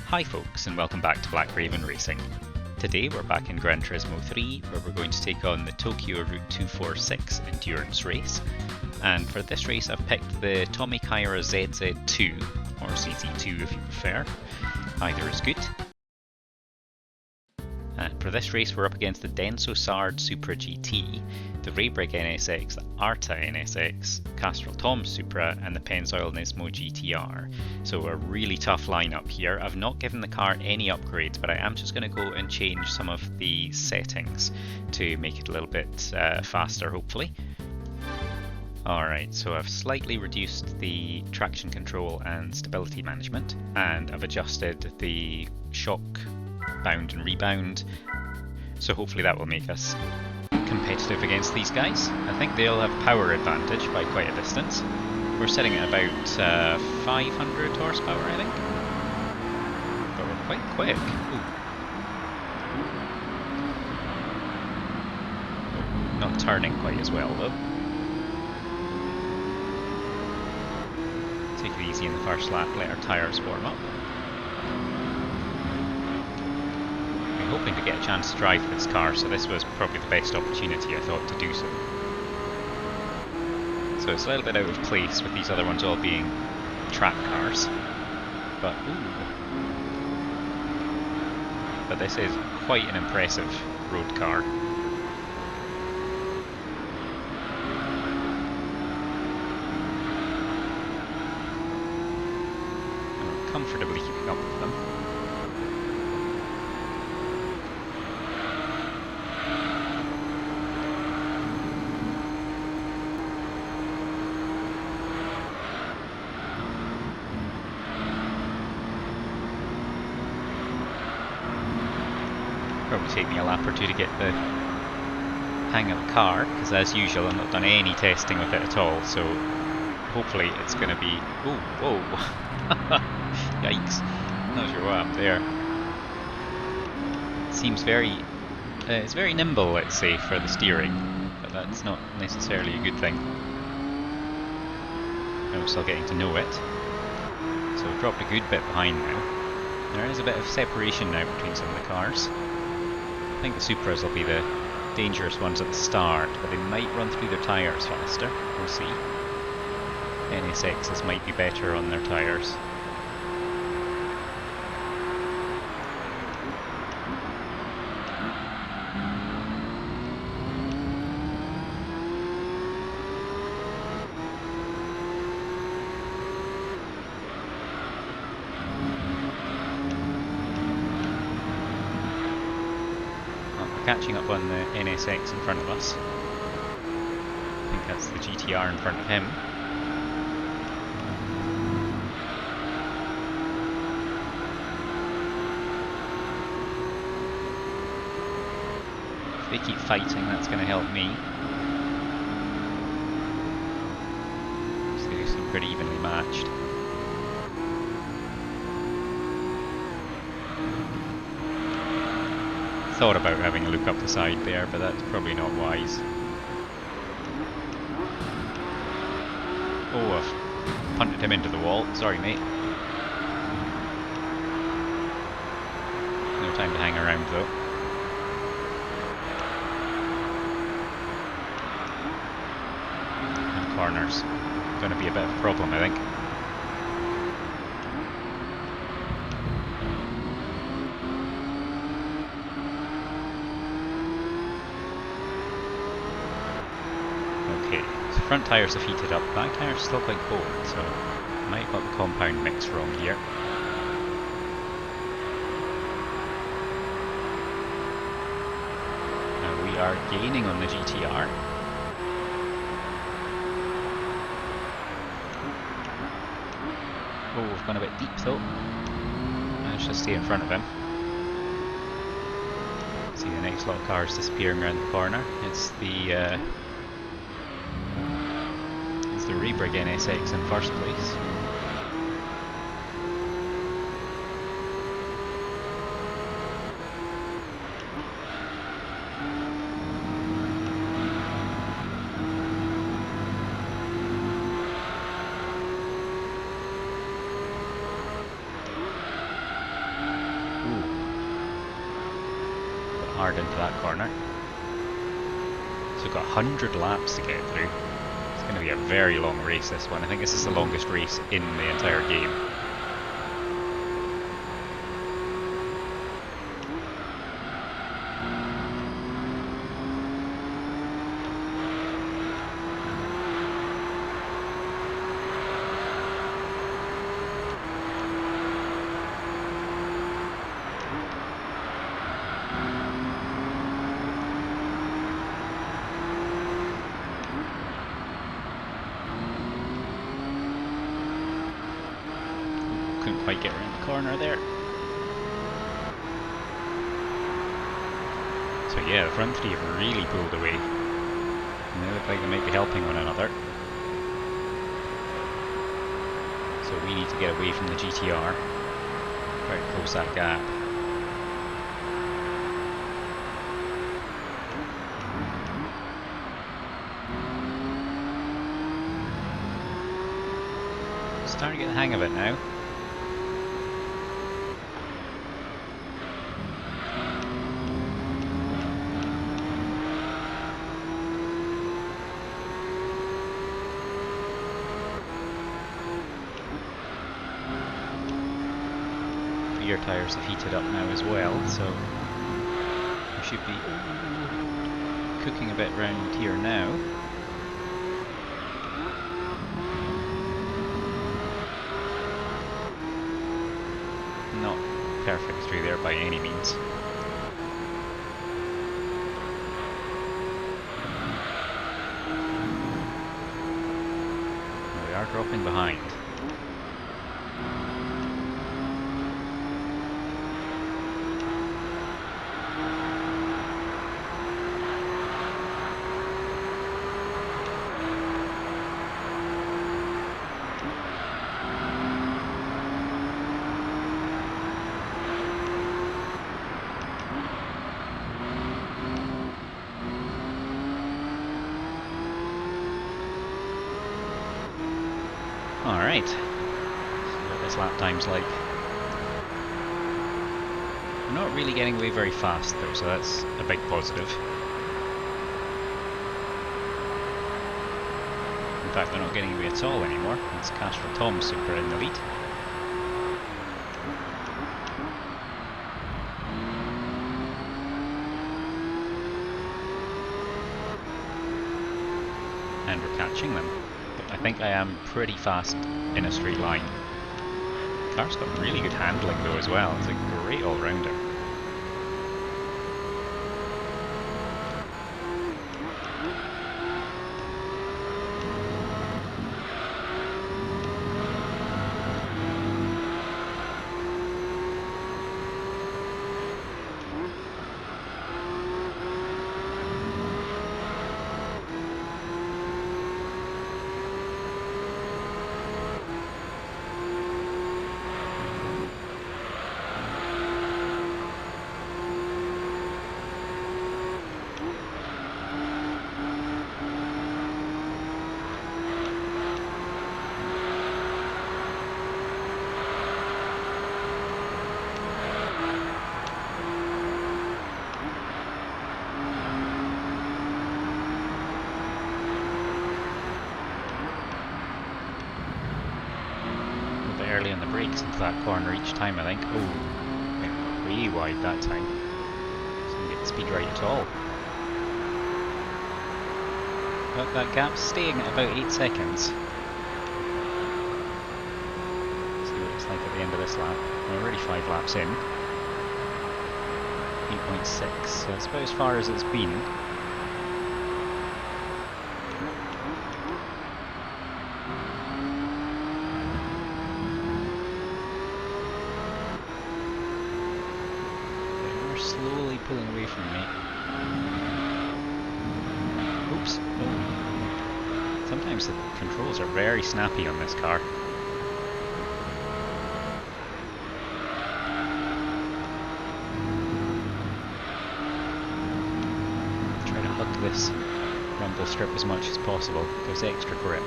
Hi folks, and welcome back to Black Raven Racing. Today we're back in Gran Turismo 3 where we're going to take on the Tokyo R246 endurance race, and for this race I've picked the Tommykaira ZZII, or ZZII if you prefer. Either is good. And for this race we're up against the Toyota Supras GT, the Raybrig NSX, the Arta NSX, Castrol Tom Supra and the Pennzoil Nismo GTR. So a really tough lineup here. I've not given the car any upgrades, but I am just going to go and change some of the settings to make it a little bit faster, hopefully. Alright, so I've slightly reduced the traction control and stability management, and I've adjusted the shock bound and rebound, so hopefully that will make us competitive against these guys. I think they'll have power advantage by quite a distance. We're sitting at about 500 horsepower, I think, but we're quite quick. Ooh. Not turning quite as well though. Take it easy in the first lap, let our tyres warm up. I'm hoping to get a chance to drive this car, so this was probably the best opportunity I thought to do so. So it's a little bit out of place with these other ones all being track cars, but this is quite an impressive road car. I'm comfortably keeping up with them. Probably take me a lap or two to get the hang of the car, because as usual I've not done any testing with it at all, so hopefully it's going to be... Oh, whoa! Yikes! Not sure what happened there. Seems very... it's very nimble, let's say, for the steering, but that's not necessarily a good thing. I'm still getting to know it. So I've dropped a good bit behind now. There is a bit of separation now between some of the cars. I think the Supras will be the dangerous ones at the start, but they might run through their tyres faster. We'll see. NSXs might be better on their tyres. Catching up on the NSX in front of us. I think that's the GTR in front of him. If they keep fighting, that's going to help me. So they seem pretty evenly matched. Thought about having a look up the side there, but that's probably not wise. Oh, I've punted him into the wall. Sorry, mate. No time to hang around, though. And corners. Going to be a bit of a problem, I think. Front tyres have heated up, back tyres are still quite cold, so I might have got the compound mix wrong here. Now we are gaining on the GTR. Oh, we've gone a bit deep though. Managed to stay in front of him. See the next lot of cars disappearing around the corner. It's the Raybrig NSX in first place. hard into that corner. So we've got 100 laps to get through. It's going to be a very long race, this one. I think this is the longest race in the entire game. Couldn't quite get around the corner there. So yeah, the front three have really pulled away. And they look like they might be helping one another. So we need to get away from the GTR. Try to close that gap. Starting to get the hang of it now. Rear tyres have heated up now as well, so we should be cooking a bit round here now. Not perfect through there by any means. We are dropping behind. Alright, see what this lap time's like. We're not really getting away very fast though, so that's a big positive. In fact, we're not getting away at all anymore. It's Castrol Tom Supra in the lead. And we're catching them. I think I am pretty fast in a straight line. The car's got really good handling though as well. It's a great all-rounder. Early on the brakes into that corner each time, I think. Oh, went way wide that time. Didn't get the speed right at all. But that gap's staying at about 8 seconds. See what it's like at the end of this lap. We're already 5 laps in. 8.6, so that's about as far as it's been. Slowly pulling away from me. Oops. Oh. Sometimes the controls are very snappy on this car. Try to hug this rumble strip as much as possible. Gives extra grip.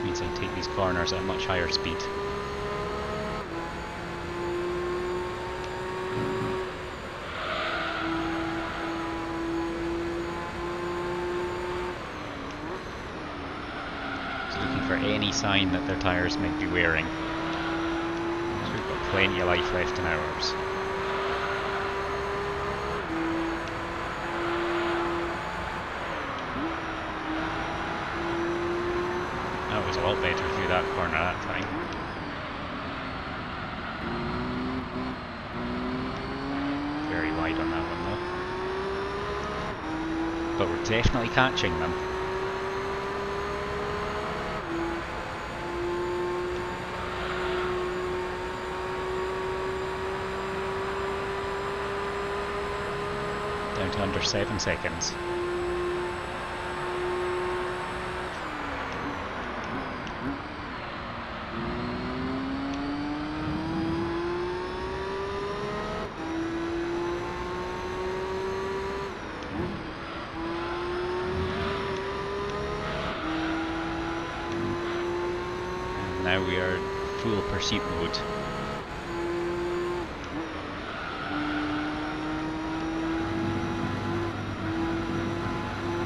Means I can take these corners at a much higher speed. any sign that their tyres might be wearing. So we've got plenty of life left in ours. That was a lot better through that corner that time. Very wide on that one though. But we're definitely catching them. Down to under 7 seconds. Now we are full pursuit mode.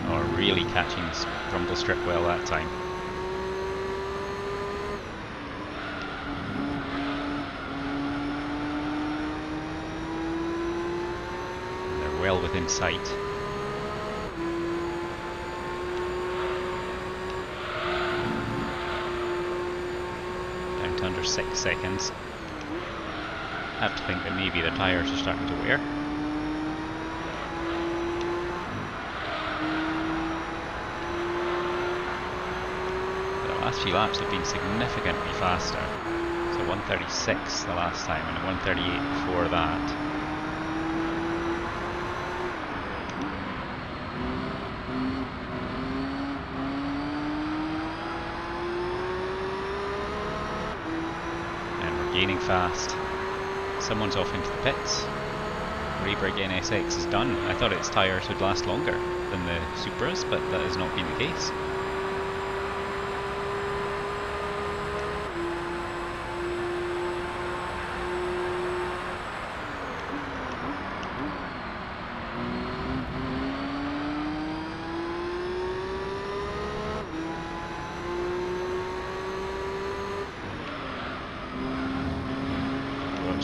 Oh, really catching this rumble strip well that time. They're well within sight. Under 6 seconds. I have to think that maybe the tyres are starting to wear. The last few laps have been significantly faster. So 136 the last time and 138 before that. Gaining fast. Someone's off into the pits. Rebrig NSX is done. I thought its tyres would last longer than the Supras, but that has not been the case.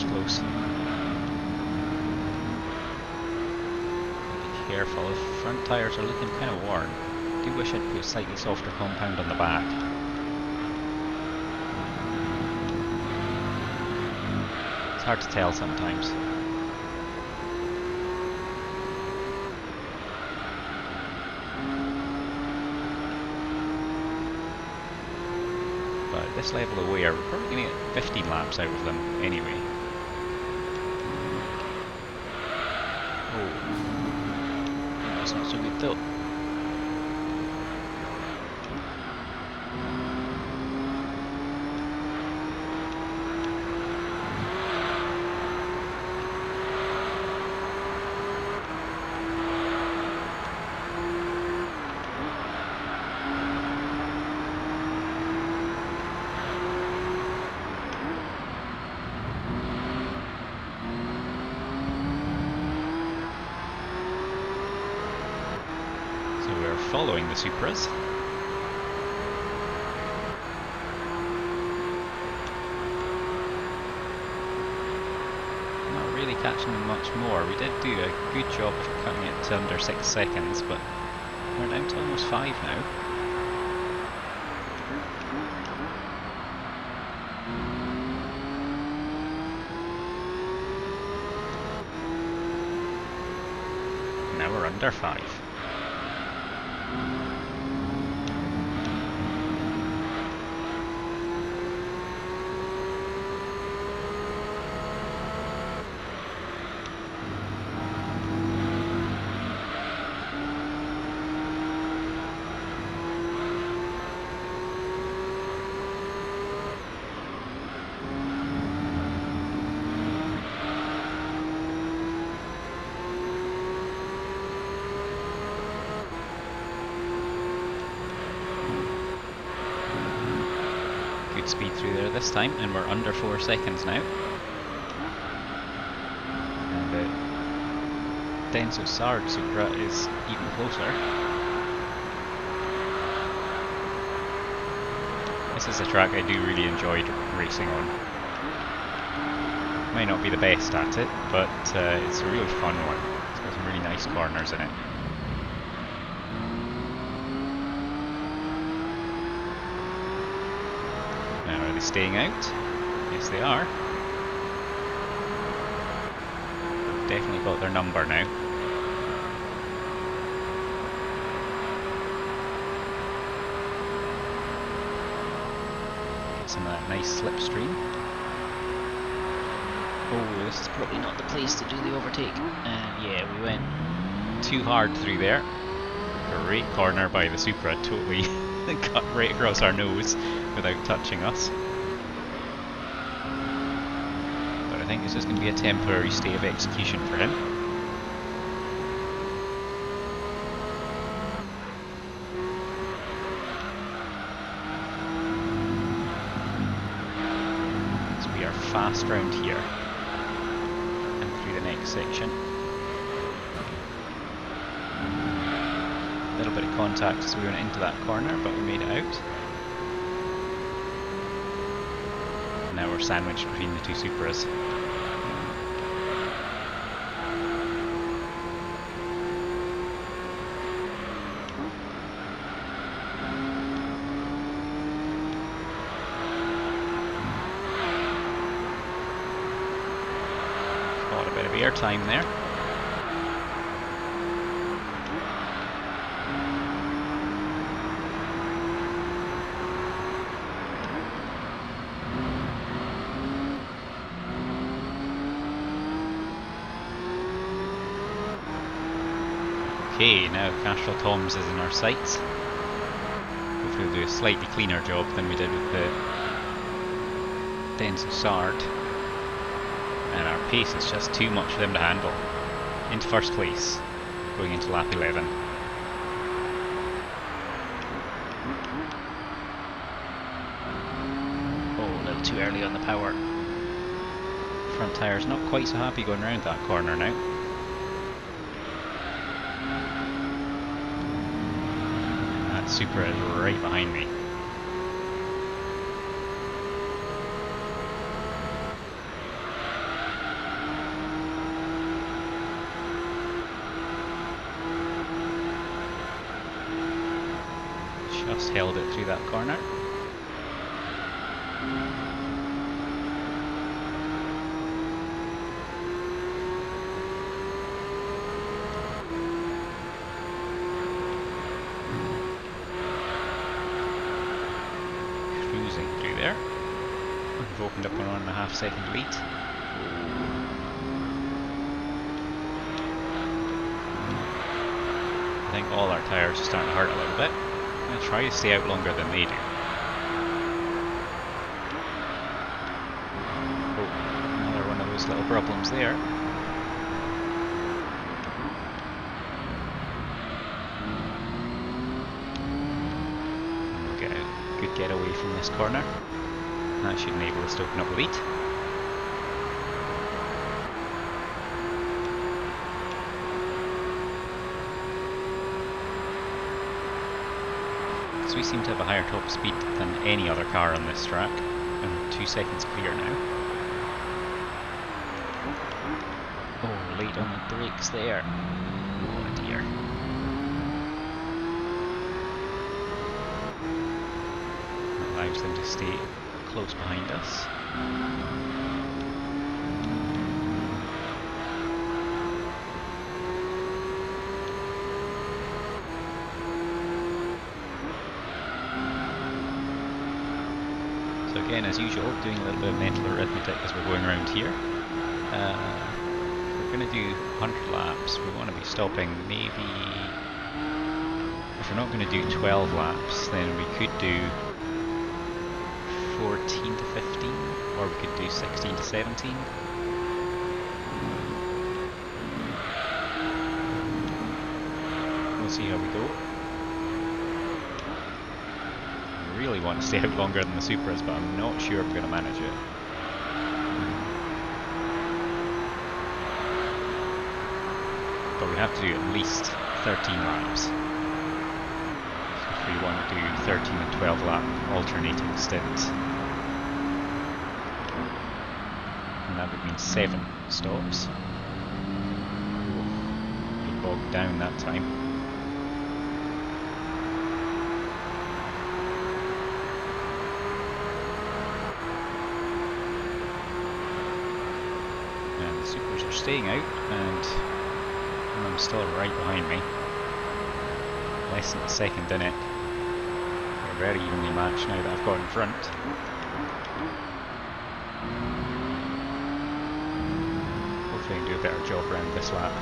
Close. Be careful, the front tyres are looking kind of worn. I do wish I'd put a slightly softer compound on the back. It's hard to tell sometimes. But at this level of wear, we're probably going to get 15 laps out of them anyway. Oh, that's not so good though. Following the Supras. Not really catching them much more. We did do a good job of cutting it to under 6 seconds, but we're down to almost 5 now. Now we're under 5. Speed through there this time, and we're under 4 seconds now. And the Denso Sard Supra is even closer. This is a track I do really enjoy racing on. Might not be the best at it, but it's a really fun one. It's got some really nice corners in it. Now, are they staying out? Yes, they are. They've definitely got their number now. Get some of that nice slipstream. Oh, this is probably not the place to do the overtake. And yeah, we went too hard through there. Great corner by the Supra, totally cut right across our nose without touching us. But I think this is going to be a temporary state of execution for him. So we are fast round here. Section. A little bit of contact as we went into that corner, but we made it out. And now we're sandwiched between the two Supras. Air time there. Okay, now Castrol Toms is in our sights. Hopefully we'll do a slightly cleaner job than we did with the Denso Sard. And our pace is just too much for them to handle. Into first place, going into lap 11. Oh, a little too early on the power. Front tyre's not quite so happy going around that corner now. That Supra is right behind me. Just held it through that corner. Cruising through there. We've opened up a 1.5 second lead. I think all our tyres are starting to hurt a little bit. I'm going to try to stay out longer than they do. Oh, another one of those little problems there. We'll get a good getaway from this corner. That should enable us to open up the lead. So we seem to have a higher top speed than any other car on this track, and 2 seconds clear now. Oh, late on the brakes there. Oh dear. Allows them to stay close behind us. So again, as usual, doing a little bit of mental arithmetic as we're going around here. We're going to do 100 laps. We want to be stopping maybe... If we're not going to do 12 laps, then we could do 14 to 15, or we could do 16 to 17. We'll see how we go. I really want to stay out longer than the Supras, but I'm not sure I'm going to manage it. But we have to do at least 13 laps. if we want to do 13 and 12 lap alternating stints. And that would mean 7 stops. Be bogged down that time. And the Supras are staying out, and I'm still right behind me. Less than a second in it. We're very evenly matched now that I've got in front. Hopefully I can do a better job around this lap.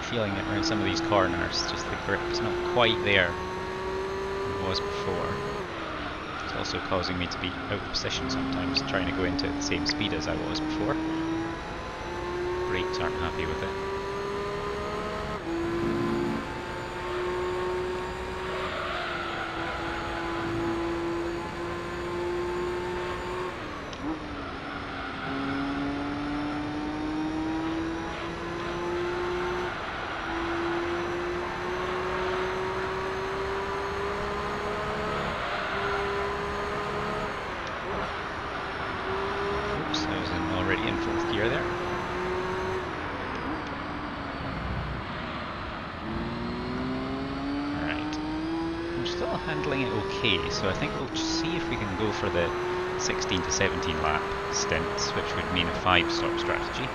Feeling it around some of these corners, just the grip's not quite there than it was before. It's also causing me to be out of position sometimes, trying to go into it at the same speed as I was before. Brakes aren't happy with it. Already in 4th gear there. Alright. I'm still handling it okay, so I think we'll just see if we can go for the 16 to 17 lap stints, which would mean a 5-stop strategy.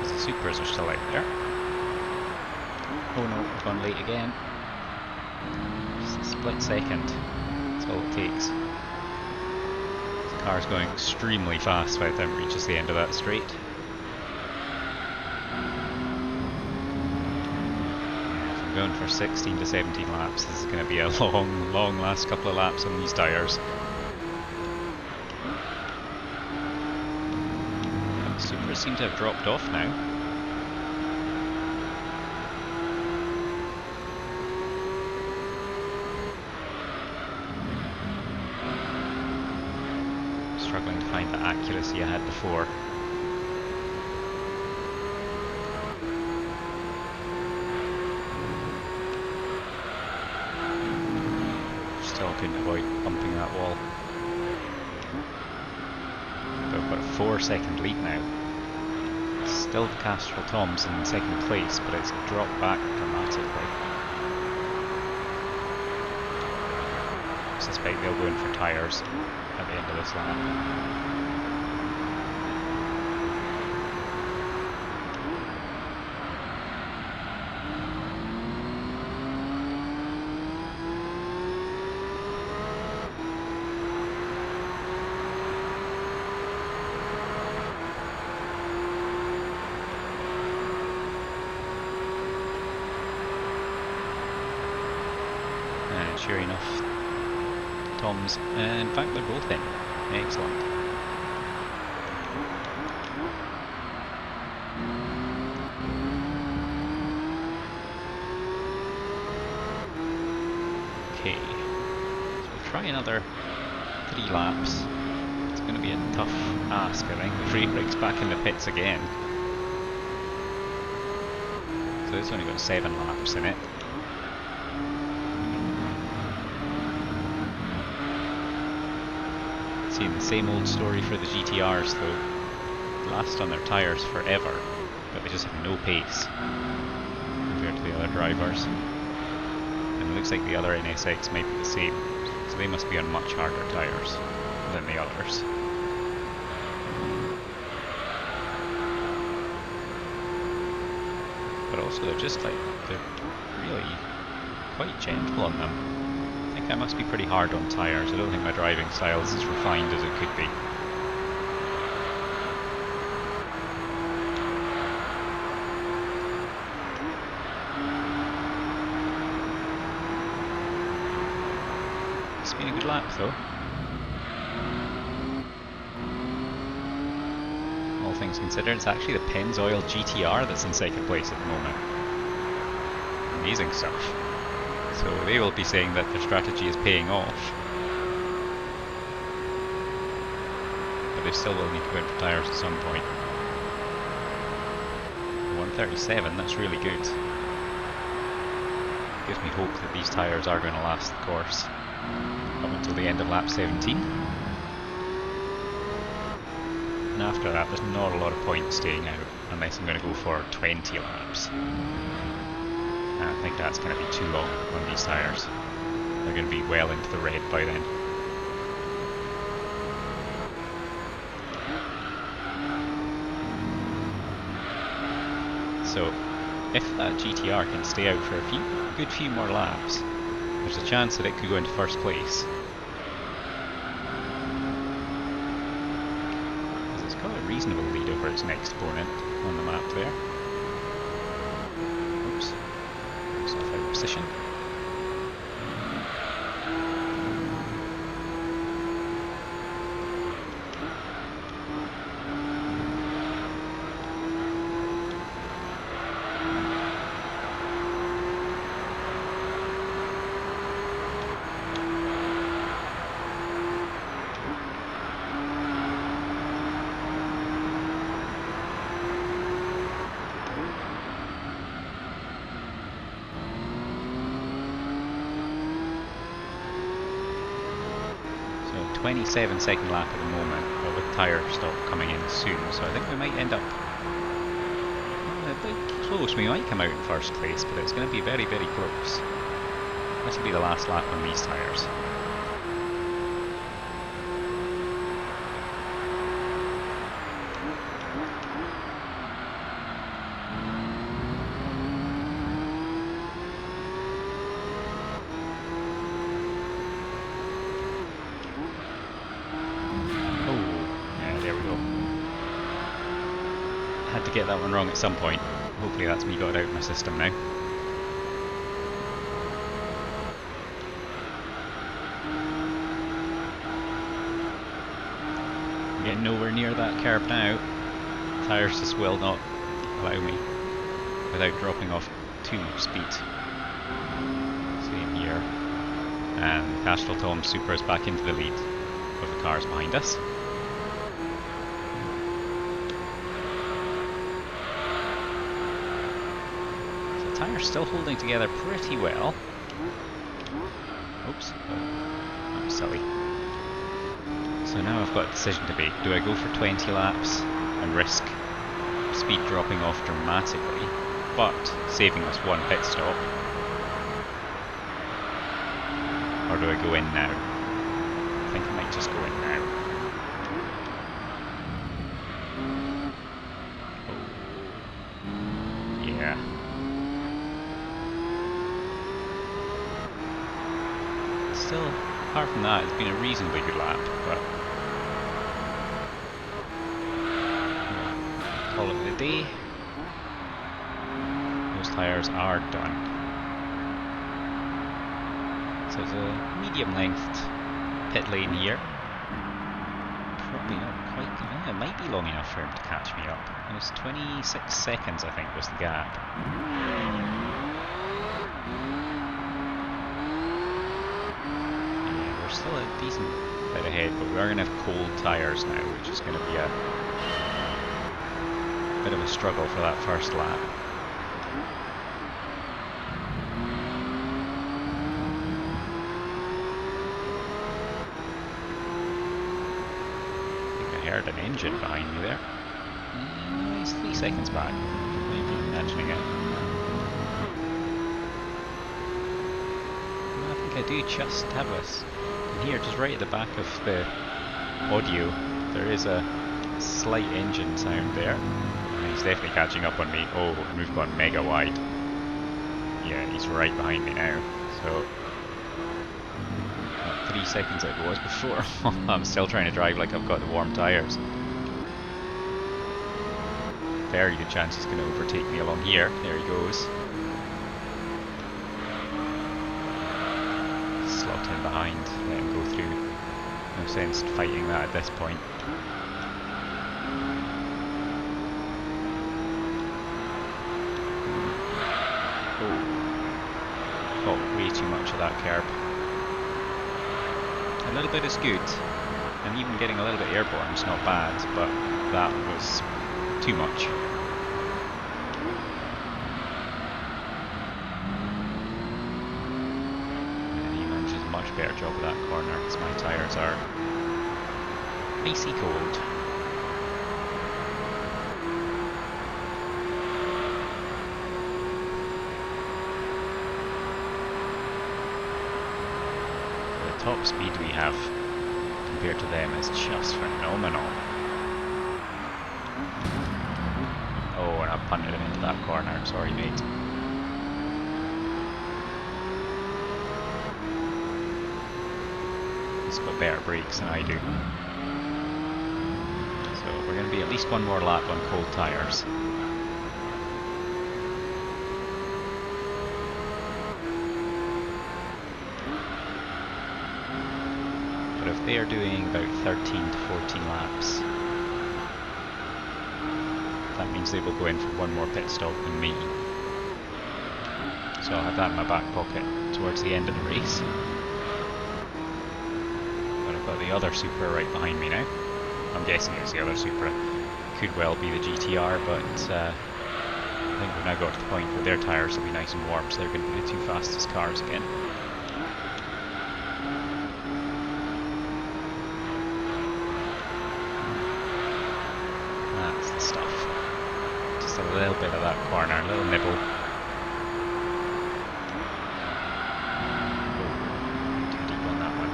Because the Supras are still out there. Oh no, we've gone late again. Just a split second. That's all it takes. The car's going extremely fast by the time it reaches the end of that straight. If I'm going for 16 to 17 laps, this is going to be a long last couple of laps on these tyres. The Supras seem to have dropped off now. Struggling to find the accuracy I had before. Still couldn't avoid bumping that wall. But I've got a 4-second lead now. Still the Castrol Toms in 2nd place, but it's dropped back dramatically. I suspect they'll go in for tyres at the end of this lap. And sure enough, Toms, in fact they're both in. Excellent. Okay, so we'll try another 3 laps. It's going to be a tough ask, I think. The free brake's back in the pits again. So it's only got 7 laps in it. Seeing the same old story for the GTRs though. Last on their tyres forever, but they just have no pace compared to the other drivers. And it looks like the other NSX might be the same, so they must be on much harder tyres than the others. But also they're really quite gentle on them. I think I must be pretty hard on tyres. I don't think my driving style is as refined as it could be. though. All things considered, it's actually the Pennzoil GTR that's in second place at the moment. Amazing stuff. So they will be saying that their strategy is paying off. But they still will need to go in for tyres at some point. 137, that's really good. Gives me hope that these tyres are going to last the course up until the end of lap 17. And after that, there's not a lot of point staying out unless I'm going to go for 20 laps. And I think that's going to be too long on these tyres. They're going to be well into the red by then. So, if that GTR can stay out for a good few more laps, there's a chance that it could go into first place. Because it's got a reasonable lead over its next opponent on the map there. Oops. It's off out of position. So 27-second lap at the moment, but with tyre stop coming in soon, so I think we might end up a bit close. We might come out in first place, but it's going to be very, very close. This will be the last lap on these tyres. Had to get that one wrong at some point. Hopefully that's me got it out of my system now. I'm getting nowhere near that curb now. Tyres just will not allow me without dropping off too much speed. Same here. And Castrol Tom Supra is back into the lead of the cars behind us. Tyres still holding together pretty well. Oops, that was silly. So now I've got a decision to make. Do I go for 20 laps and risk speed dropping off dramatically, but saving us one pit stop? Or do I go in now? I think I might just go in now. Oh. Yeah. Still, apart from that, it's been a reasonably good lap, but call it a day. Those tyres are done. So it's a medium-length pit lane here. Probably not quite. It might be long enough for him to catch me up. It was 26 seconds, I think, was the gap. Still a decent bit ahead, but we are going to have cold tyres now, which is going to be a bit of a struggle for that first lap. I think I heard an engine behind me there. He's 3 seconds back. Maybe imagining it. I think I do just have us. Here, just right at the back of the audio, there is a slight engine sound there. And he's definitely catching up on me. Oh, and we've gone mega wide. Yeah, he's right behind me now. So, 3 seconds it was before. I'm still trying to drive like I've got the warm tyres. Very good chance he's going to overtake me along here. There he goes. Slot in behind, let him go through. no sense fighting that at this point. Oh, got way too much of that curb. A little bit is good, and even getting a little bit airborne is not bad, but that was too much. And he manages a much better job of that corner because my tyres are icy cold. The top speed we have compared to them is just phenomenal. Oh, and I punted him into that corner. Sorry, mate. He's got better brakes than I do. So we're going to be at least one more lap on cold tyres. But if they are doing about 13 to 14 laps, that means they will go in for one more pit stop than me. So I'll have that in my back pocket towards the end of the race. But I've got the other Supra right behind me now. I'm guessing it's the other Supra. Could well be the GTR, but I think we've now got to the point where their tyres will be nice and warm, so they're going to be the two fastest cars again. That's the stuff. Just a little bit of that corner, a little nibble. Oh, too deep on that one.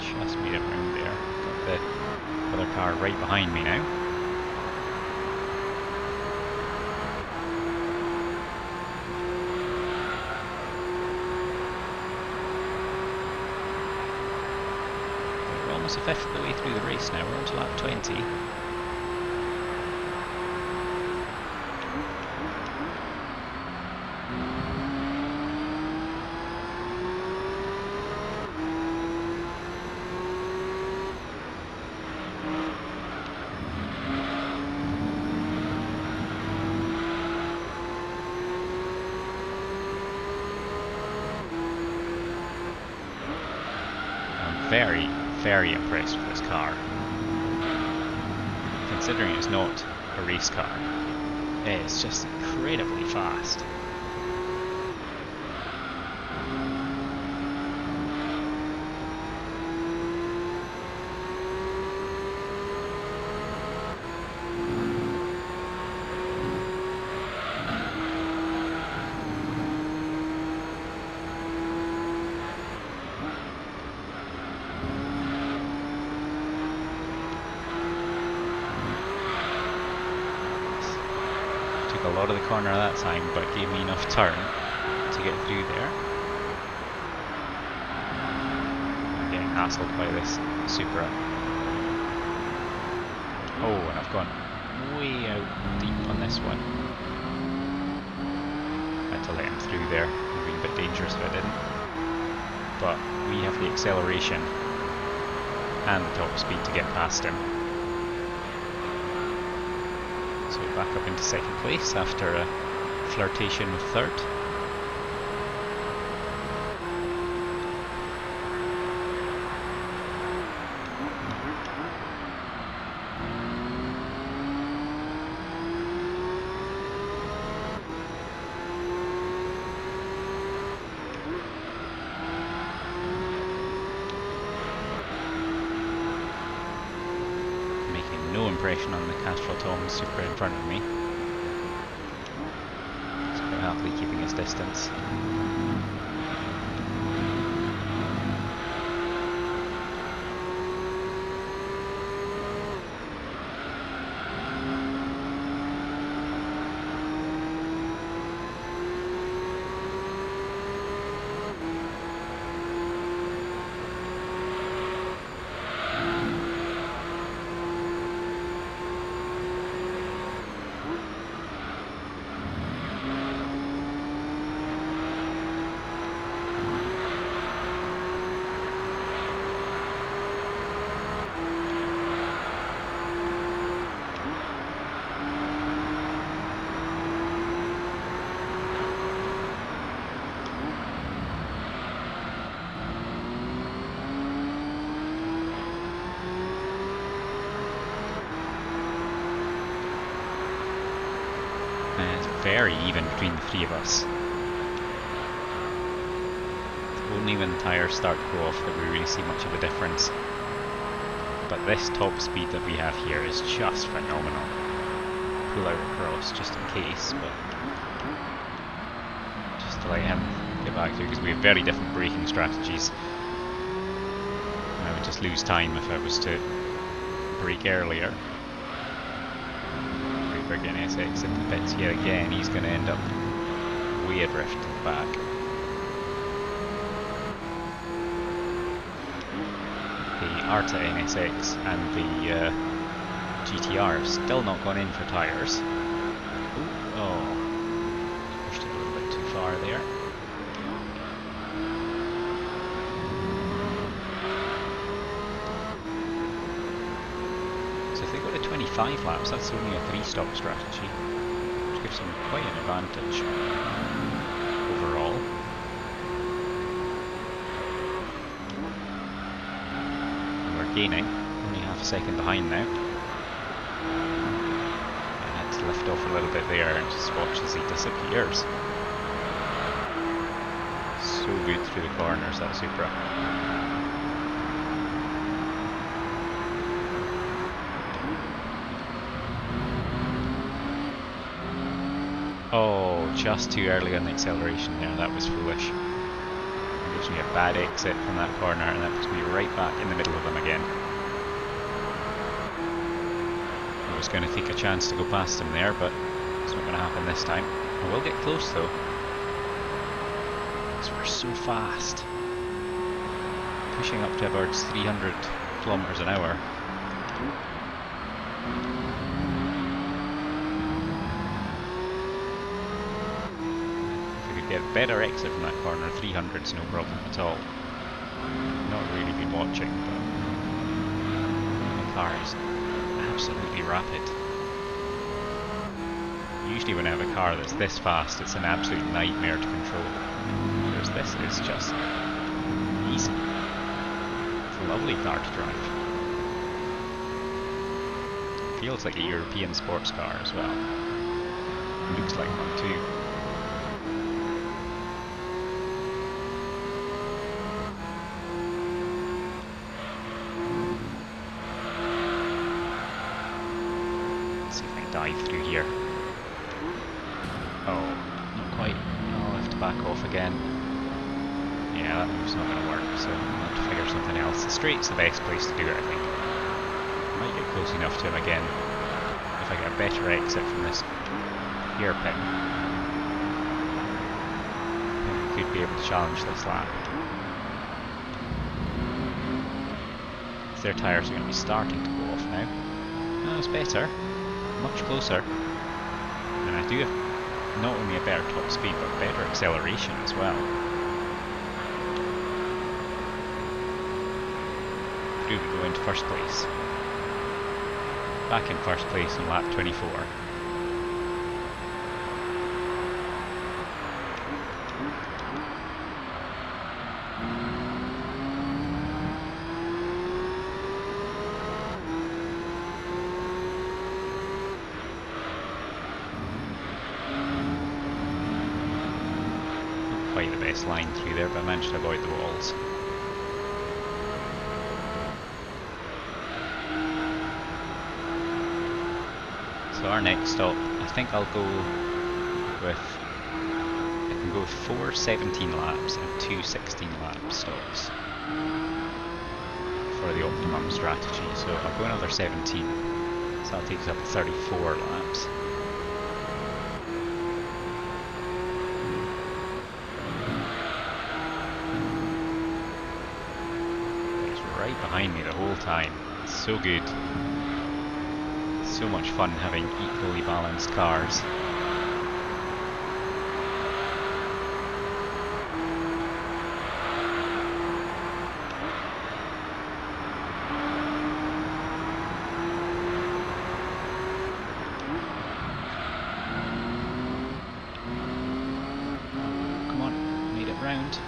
Just made it round there. Got the other car right behind me now. Almost a fifth of the way through the race now, we're on to lap 20. I'm very impressed with this car. Considering it's not a race car, it's just incredibly fast. A lot of the corner that time, but gave me enough turn to get through there. I'm getting hassled by this Supra. Oh, and I've gone way out deep on this one. I had to let him through there. It would be a bit dangerous if I didn't. But we have the acceleration and the top speed to get past him. So back up into second place after a flirtation with third. No impression on the Castrol Toms Supra in front of me. He's quite happily keeping his distance. very even between the three of us. It's only when the tyres start to go off that we really see much of a difference. But this top speed that we have here is just phenomenal. Pull out across just in case, but just to let him get back through, because we have very different braking strategies. And I would just lose time if I was to brake earlier. Rayburg NSX into the pits yet again. He's going to end up way adrift to the back. The R2 NSX and the GTR have still not gone in for tyres. Oh, pushed it a little bit too far there. So if they go to 25 laps, that's only a 3-stop strategy, which gives them quite an advantage overall. Gaining, only half a second behind now. I had to lift off a little bit there and just watch as he disappears. So good through the corners, that Supra. Oh, just too early on the acceleration there, that was foolish. Gives me a bad exit from that corner, and that puts me right back in the middle of them again. I was going to take a chance to go past him there, but it's not going to happen this time. I will get close though, because we're so fast. Pushing up to about 300 kilometers an hour. Get a better exit from that corner, 300's no problem at all. Not really been watching, but the car is absolutely rapid. Usually when I have a car that's this fast, it's an absolute nightmare to control. Whereas this is just easy. It's a lovely car to drive. Feels like a European sports car as well. Looks like one too. Dive through here. Oh, not quite. I'll have to back off again. Yeah, that move's not going to work, so I'll have to figure something else. The straight's the best place to do it, I think. I might get close enough to him again if I get a better exit from this hairpin. I could be able to challenge this lap. Their tyres are going to be starting to go off now. That's better. Much closer, and I do have not only a better top speed but better acceleration as well. Through we go into first place. Back in first place on lap 24. Quite the best line through there, but I managed to avoid the walls. So our next stop, I think I'll go with, I can go with 4 17 laps and 2 16 lap stops for the optimum strategy. So I'll go another 17, so that takes up to 34 laps. Right behind me the whole time. It's so good. So much fun having equally balanced cars. Come on, made it round.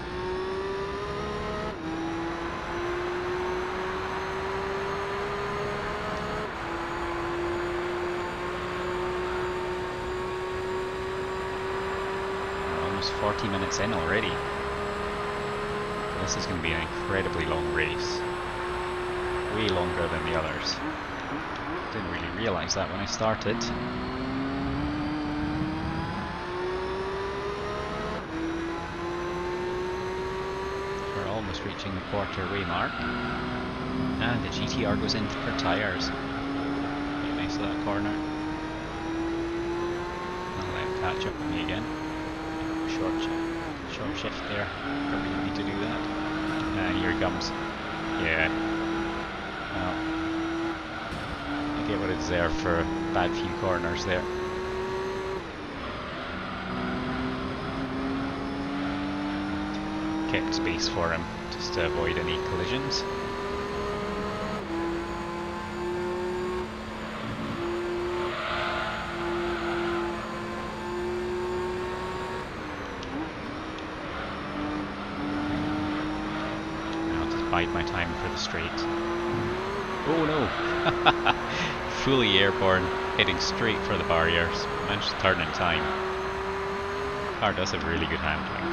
40 minutes in already. This is going to be an incredibly long race. Way longer than the others. Didn't really realise that when I started. We're almost reaching the quarter-way mark. And the GTR goes into her tyres. Very nice little corner. I'll let him catch up with me again. Short shift there. Probably didn't need to do that. Here he comes. Yeah. Well, I get what it's there for a bad few corners there. Kept space for him just to avoid any collisions. Bide my time for the straight. Oh no! Fully airborne, heading straight for the barriers. Managed to turn in time. The car does have really good handling.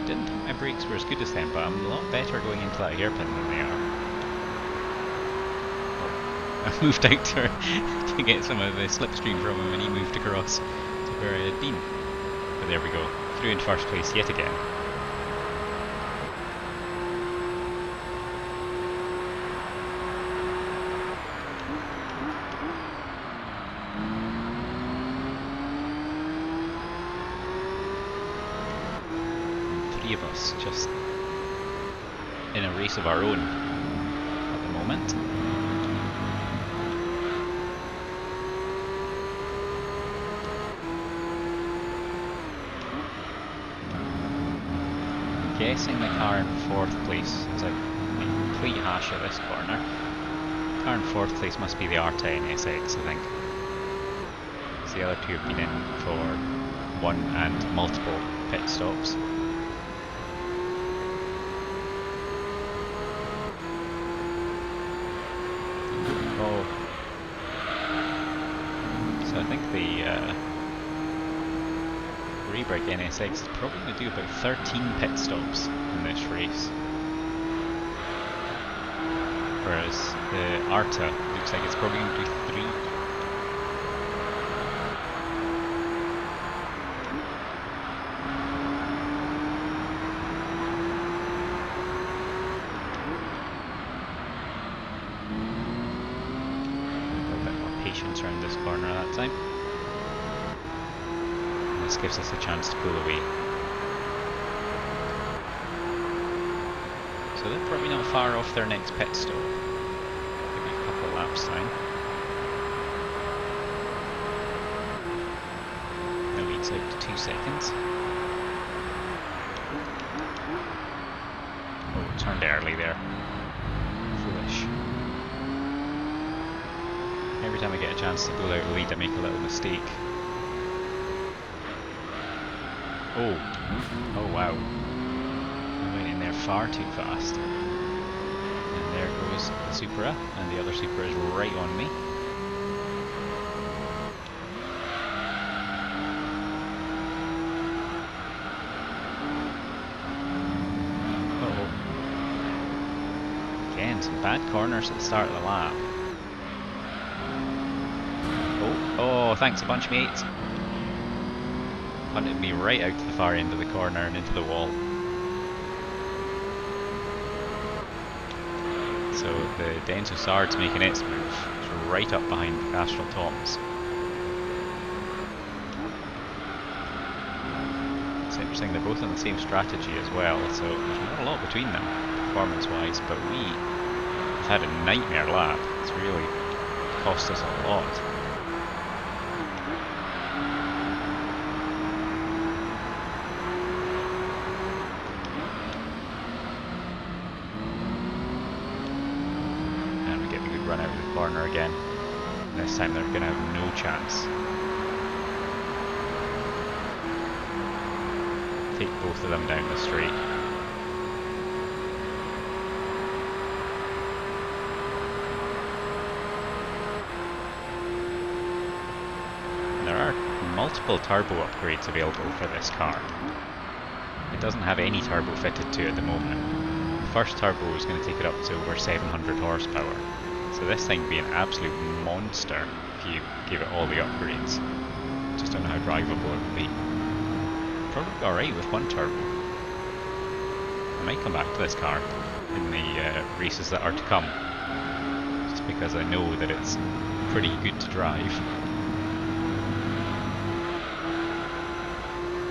Didn't think my brakes were as good as them, but I'm a lot better going into that hairpin than they are. I moved out to get some of the slipstream from him and he moved across to where I had been. But there we go, through in first place yet again. And 3 of us just in a race of our own at the moment. Guessing the car in 4th place is a complete hash at this corner. The car in 4th place must be the Honda NSX, I think. Because the other 2 have been in for 1 and multiple pit stops. Oh. So I think the Rebreak NSX is probably going to do about 13 pit stops in this race. Whereas the Arta looks like it's probably going to do 3. A little bit more patience around this corner that time. This gives us a chance to pull away. So they're probably not far off their next pit stop. Maybe a couple of laps time. No leads out to 2 seconds. Oh, turned early there. Foolish. Every time I get a chance to pull out a lead I make a little mistake. Oh wow. I went in there far too fast. And there goes the Supra, and the other Supra is right on me. Uh-oh. Again, some bad corners at the start of the lap. Oh, thanks a bunch, mate. Punted me right out to the far end of the corner and into the wall. So the Denso Sard's making its move. It's right up behind the Castrol Toms. It's interesting, they're both on the same strategy as well, so there's not a lot between them, performance-wise, but we have had a nightmare lap. It's really cost us a lot. Run out of the corner again. This time they're going to have no chance. Take both of them down the straight. multiple turbo upgrades available for this car. It doesn't have any turbo fitted to it at the moment. The first turbo is going to take it up to over 700 horsepower. So this thing would be an absolute monster if you give it all the upgrades. Just don't know how drivable it would be. Probably alright with one turbo. I might come back to this car in the races that are to come. Just because I know that it's pretty good to drive.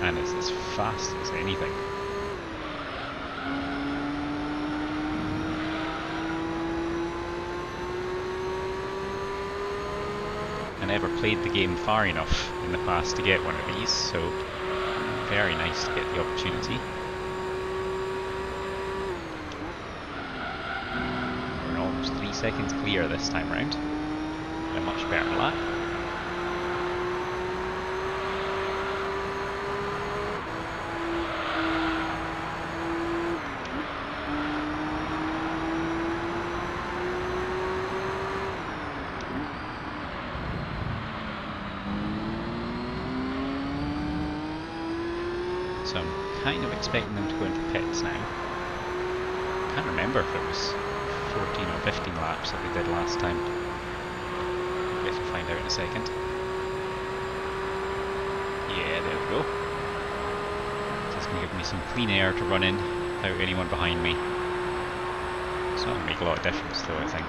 And it's as fast as anything. I never played the game far enough in the past to get one of these, so very nice to get the opportunity. We're almost 3 seconds clear this time round. A much better lap. So I'm kind of expecting them to go into pits now. Can't remember if it was 14 or 15 laps that they did last time. Guess we'll find out in a second. Yeah, there we go. Just going to give me some clean air to run in without anyone behind me. It's not going to make a lot of difference though, I think.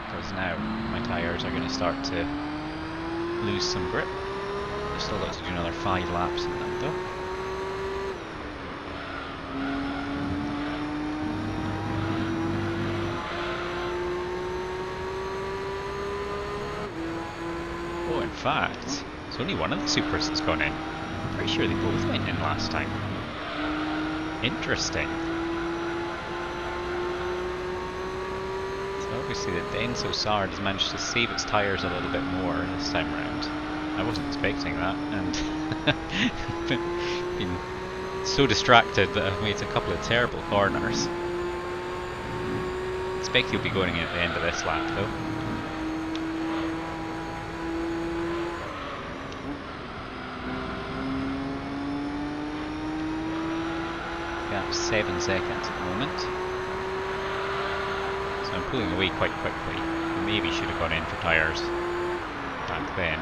Because now my tyres are going to start to lose some grip. I've still got to do another 5 laps in them though. Oh, in fact, it's only one of the Supras that's gone in. I'm pretty sure they both went in last time. Interesting. So obviously the Denso Sard has managed to save its tyres a little bit more this time around. I wasn't expecting that, and been so distracted that I've made a couple of terrible corners. I expect he'll be going in at the end of this lap though. Gap 7 seconds at the moment. So I'm pulling away quite quickly. Maybe should have gone in for tyres back then.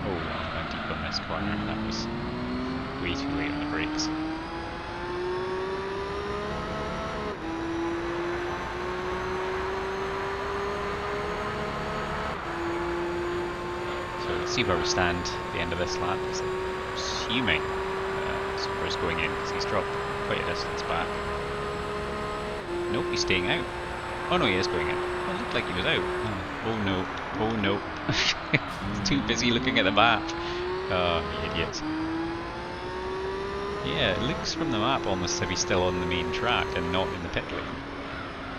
Oh, I went deep on this corner. That was way too late on the brakes. So let's see where we stand at the end of this lap. Because I'm assuming Supras going in because he's dropped quite a distance back. Nope, he's staying out. Oh no, he is going in. Oh, it looked like he was out. Oh no, oh no. He's too busy looking at the map. Oh, you idiot. Yeah, it looks from the map almost as if he's still on the main track and not in the pit lane.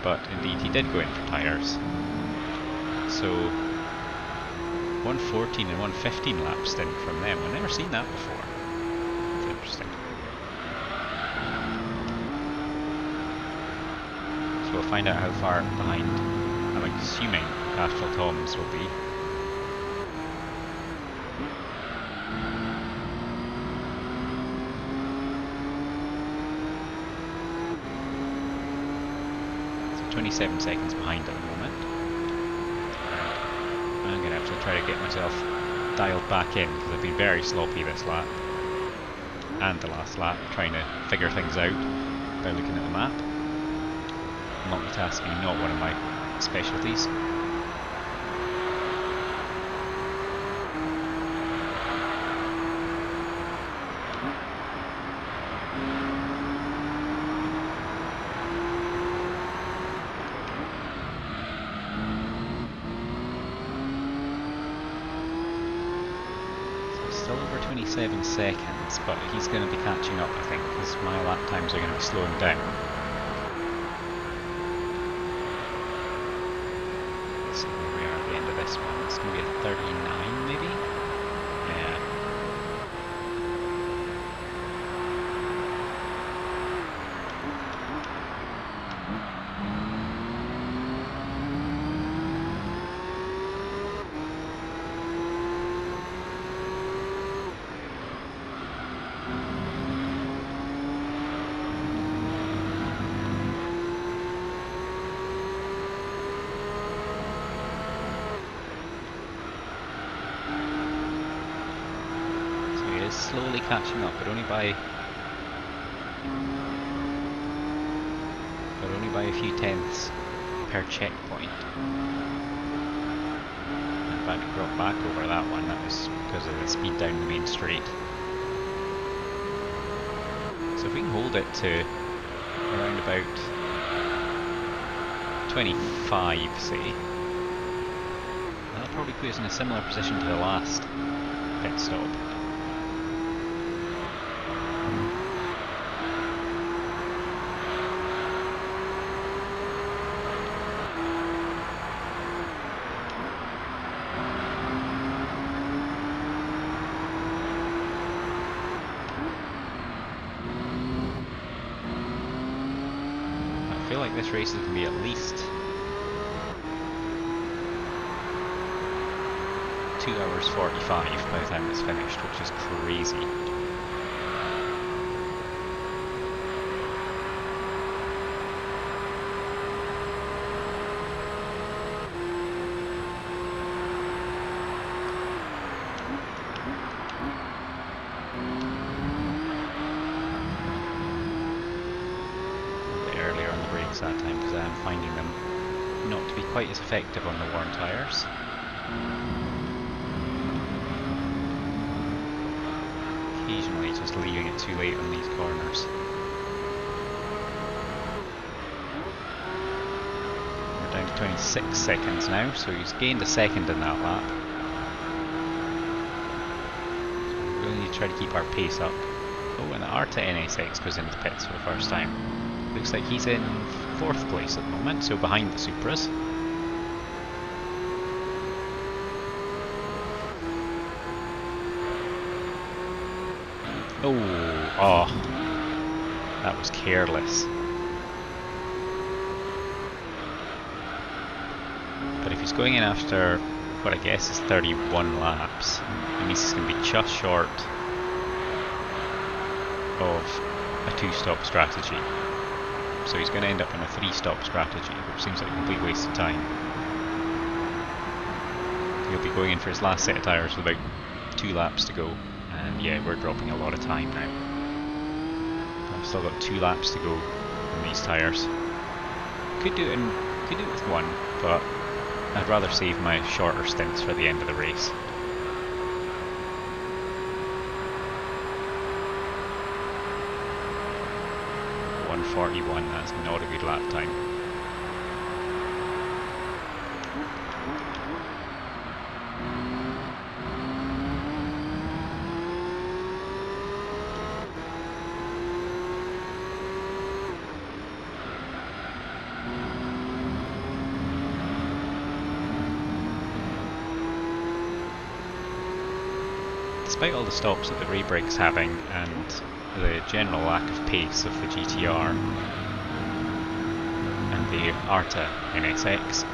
But indeed, he did go in for tyres. So, 114 and 115 lap stint from them. I've never seen that before. That's interesting. So we'll find out how far behind I'm assuming Castrol Toms will be. So 27 seconds behind at the moment. I'm going to have to try to get myself dialed back in because I've been very sloppy this lap and the last lap trying to figure things out by looking at the map. Multitasking, not one of my specialties. So still over 27 seconds, but he's going to be catching up, I think, because my lap times are going to be slowing down. It's going to be a 39 maybe? Yeah. catching up, but only by a few tenths per checkpoint. In fact, we brought back over that one. That was because of the speed down the main straight. So if we can hold it to around about 25, say, that'll probably put us in a similar position to the last pit stop. I feel like this race is going to be at least 2 hours 45 by the time it's finished, which is crazy. That time because I am finding them not to be quite as effective on the worn tyres. Occasionally just leaving it too late on these corners. We're down to 26 seconds now, so he's gained a second in that lap. So we really need to try to keep our pace up. Oh, and the Arta NSX goes into pits for the first time. Looks like he's in 4th place at the moment, so behind the Supras. Oh, that was careless. But if he's going in after what I guess is 31 laps, it means he's going to be just short of a 2-stop strategy. So he's going to end up in a 3-stop strategy, which seems like a complete waste of time. He'll be going in for his last set of tyres with about 2 laps to go, and yeah, we're dropping a lot of time now. I've still got 2 laps to go on these tyres. Could do it with 1, but I'd rather save my shorter stints for the end of the race. .41, that's not a good lap time. Despite all the stops that the rear brake's having and the general lack of pace of the GTR and the Arta NSX,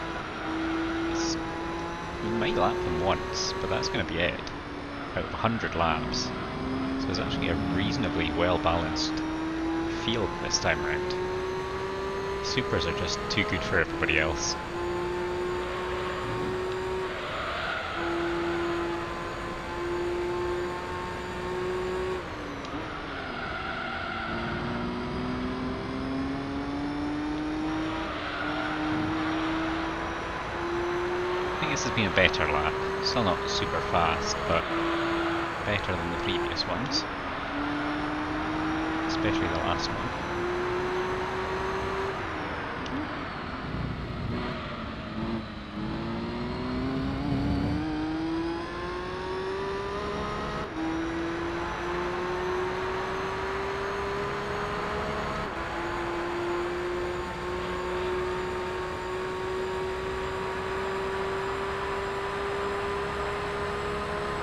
we might lap them once, but that's going to be it, out of 100 laps. So it's actually a reasonably well balanced field this time around. The Supras are just too good for everybody else. This has been a better lap. Still not super fast, but better than the previous ones. Especially the last one.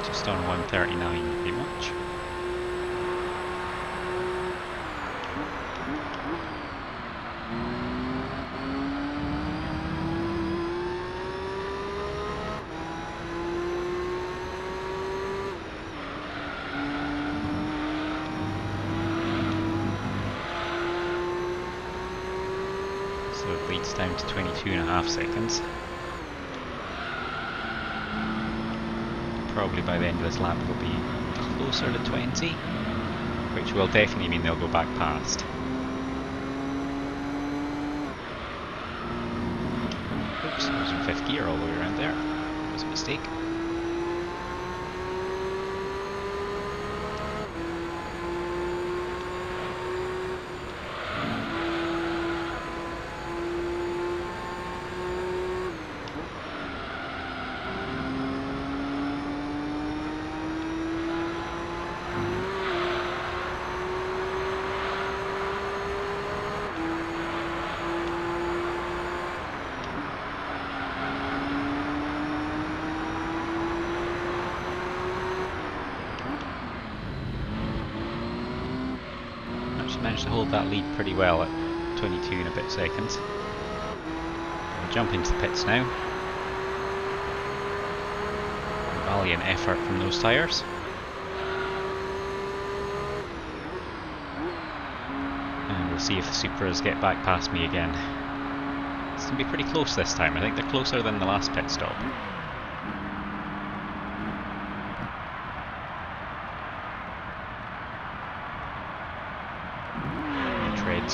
Just on 139 pretty much. So it leads down to 22.5 seconds. Probably by the end of this lap it'll be closer to 20. which will definitely mean they'll go back past. Oops, I was in 5th gear all the way around there. That was a mistake. Managed to hold that lead pretty well at 22 and a bit seconds. We'll jump into the pits now. Valiant effort from those tyres. And we'll see if the Supras get back past me again. It's going to be pretty close this time. I think they're closer than the last pit stop.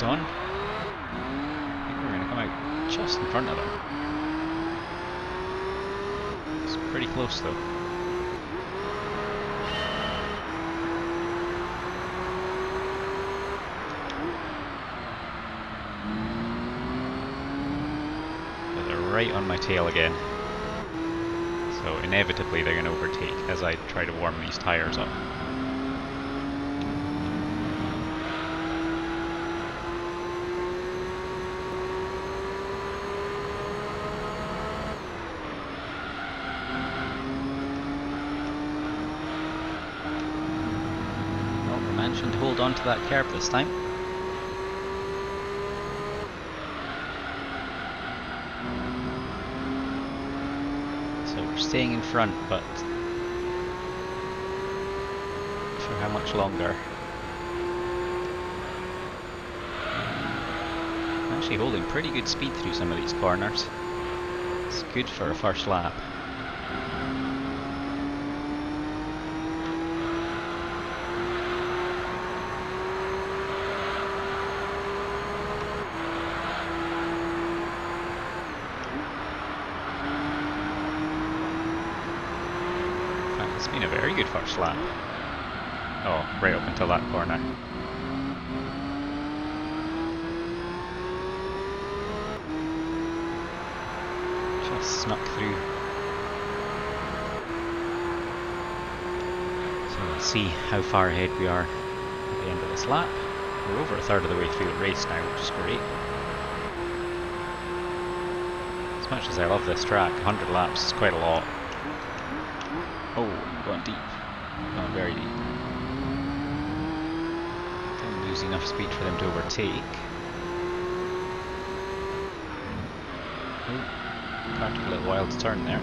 On. I think we're going to come out just in front of them. It's pretty close though. But they're right on my tail again. So inevitably they're going to overtake as I try to warm these tyres up. To hold on to that curb this time. So we're staying in front, but not sure how much longer. I'm actually holding pretty good speed through some of these corners. It's good for a first lap. It's been a very good first lap. Oh, right up until that corner. Just snuck through. So we'll see how far ahead we are at the end of this lap. We're over a third of the way through the race now, which is great. As much as I love this track, 100 laps is quite a lot. Oh, going deep. Going very deep. Didn't lose enough speed for them to overtake. Oh, car took a little while to turn there.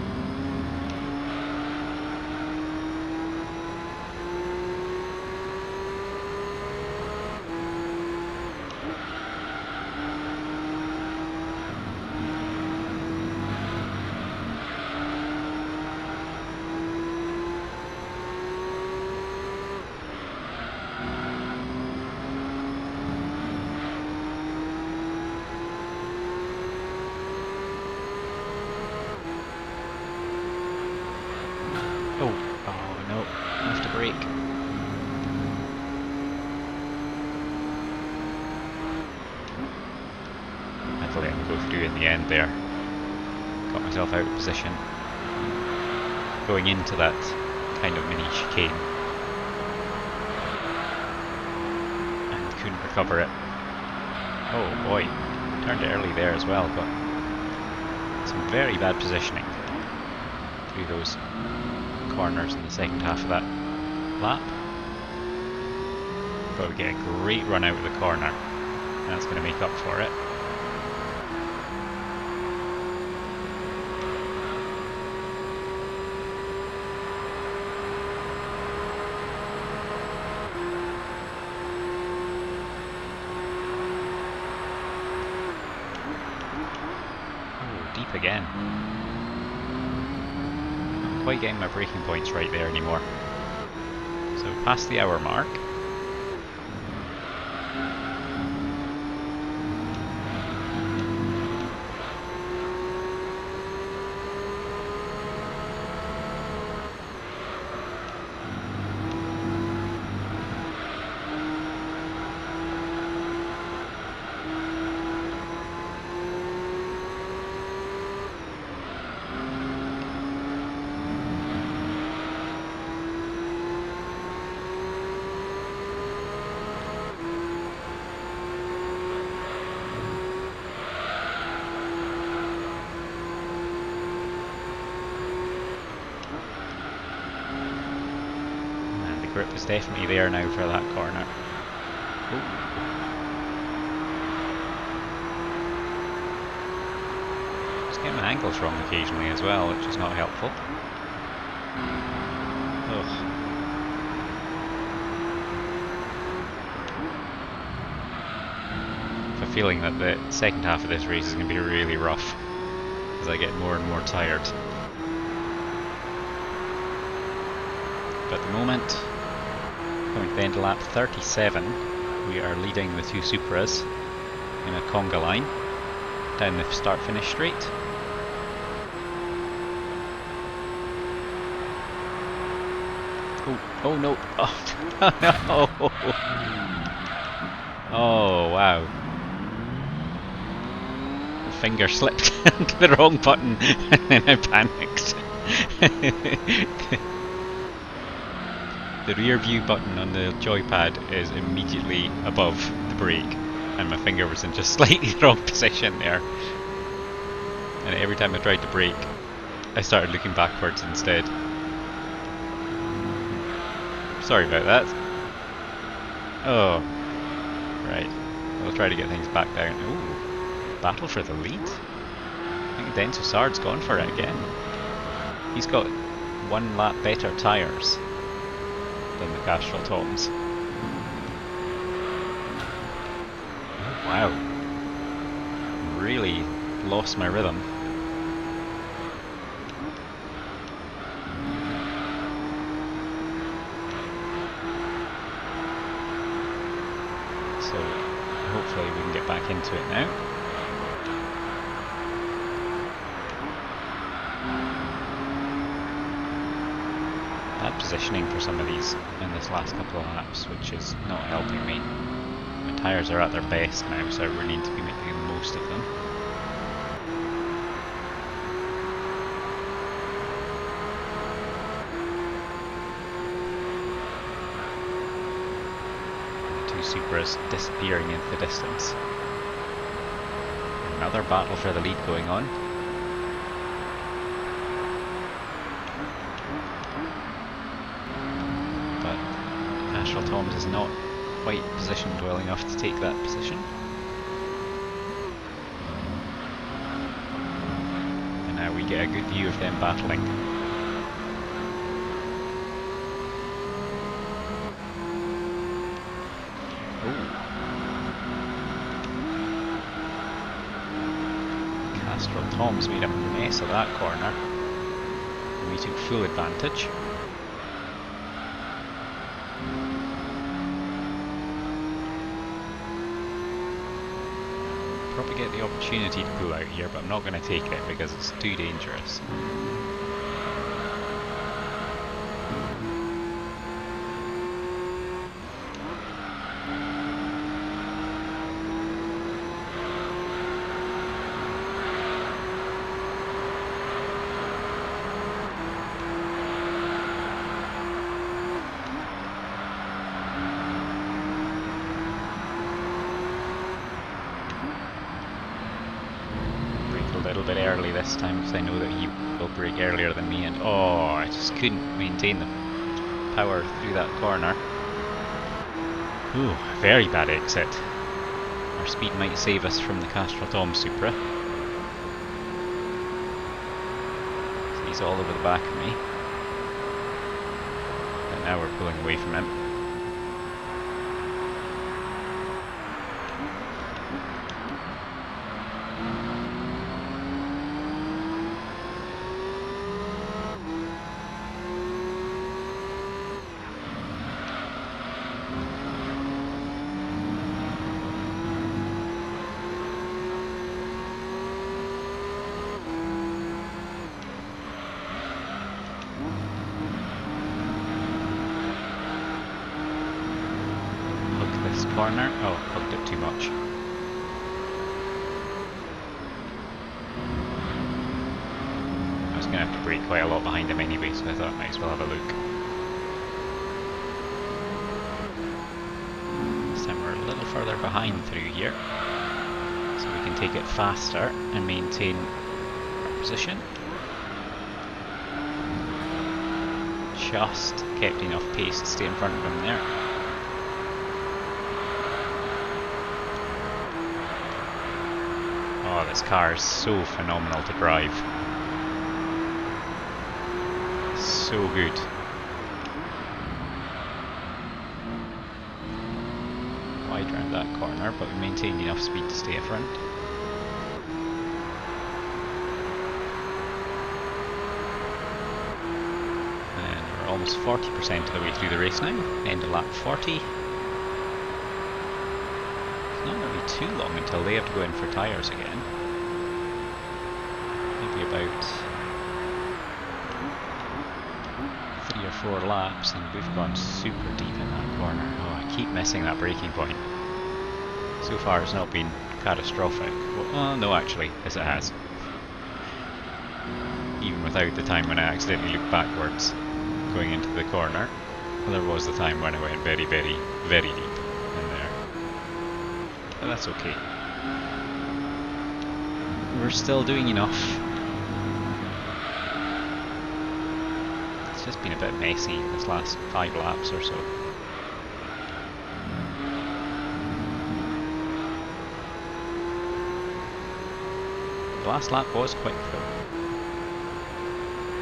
Oh no, I have to brake. I had to let him go through in the end there. Got myself out of position. Going into that kind of mini chicane. And couldn't recover it. Oh boy, turned it early there as well, but some very bad positioning through those corners in the second half of that lap. But we get a great run out of the corner. That's going to make up for it. Oh, deep again. Quite getting my braking points right there anymore. So past the hour mark. grip is definitely there now for that corner. Ooh. Just getting my angles wrong occasionally as well, which is not helpful. Ugh. I have a feeling that the second half of this race is going to be really rough as I get more and more tired. But at the moment, coming to the end of lap 37, we are leading the two Supras in a conga line down the start-finish straight. Oh no! Oh no! Oh wow! The finger slipped into the wrong button and I panicked. The rear view button on the joypad is immediately above the brake, and my finger was in just slightly the wrong position there. And every time I tried to brake, I started looking backwards instead. Sorry about that. Oh, right. I'll try to get things back down. Ooh, battle for the lead. I think Denso Sard's gone for it again. He's got 1 lap better tyres than the Castrol Toms. Oh, wow. Really lost my rhythm. So hopefully we can get back into it now. Bad positioning for some of these in this last couple of laps, which is not helping me. My tyres are at their best now, so I really need to be making the most of them. Supras disappearing into the distance. Another battle for the lead going on. But Castrol Toms is not quite positioned well enough to take that position. And now we get a good view of them battling. Castrol Toms made a mess of that corner, and we took full advantage. Probably get the opportunity to pull out here, but I'm not going to take it because it's too dangerous. A little bit early this time because I know that he will brake earlier than me, and oh, I just couldn't maintain the power through that corner. Ooh, very bad exit. Our speed might save us from the Castrol Tom Supra. So he's all over the back of me. And now we're pulling away from him. Corner. Oh, hugged it too much. I was going to have to brake quite a lot behind him anyway, so I thought I might as well have a look. This time we're a little further behind through here, so we can take it faster and maintain our position. just kept enough pace to stay in front of him there. Oh, this car is so phenomenal to drive. So good. Wide round that corner, but we maintained enough speed to stay at front. And we're almost 40% of the way through the race now. End of lap 40. It's not going to be too long until they have to go in for tyres again. Maybe about 3 or 4 laps, and we've gone super deep in that corner. Oh, I keep missing that braking point. So far it's not been catastrophic. Well, no actually, yes it has. Even without the time when I accidentally looked backwards going into the corner, well, there was the time when I went very, very, very deep in there. But that's okay. We're still doing enough. It's just been a bit messy this last 5 laps or so. The last lap was quick though.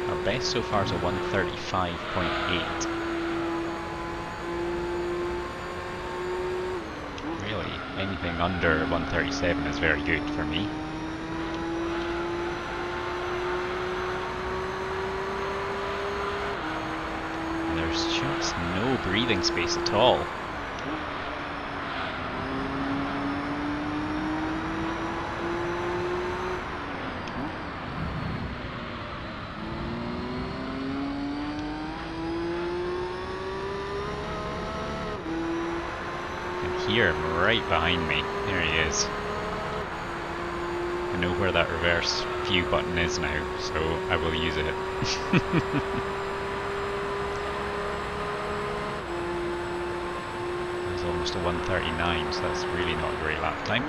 Our best so far is a 135.8. Really, anything under 137 is very good for me. And there's just no breathing space at all. Here, right behind me. There he is. I know where that reverse view button is now, so I will use it. There's almost a 139, so that's really not a great lap time.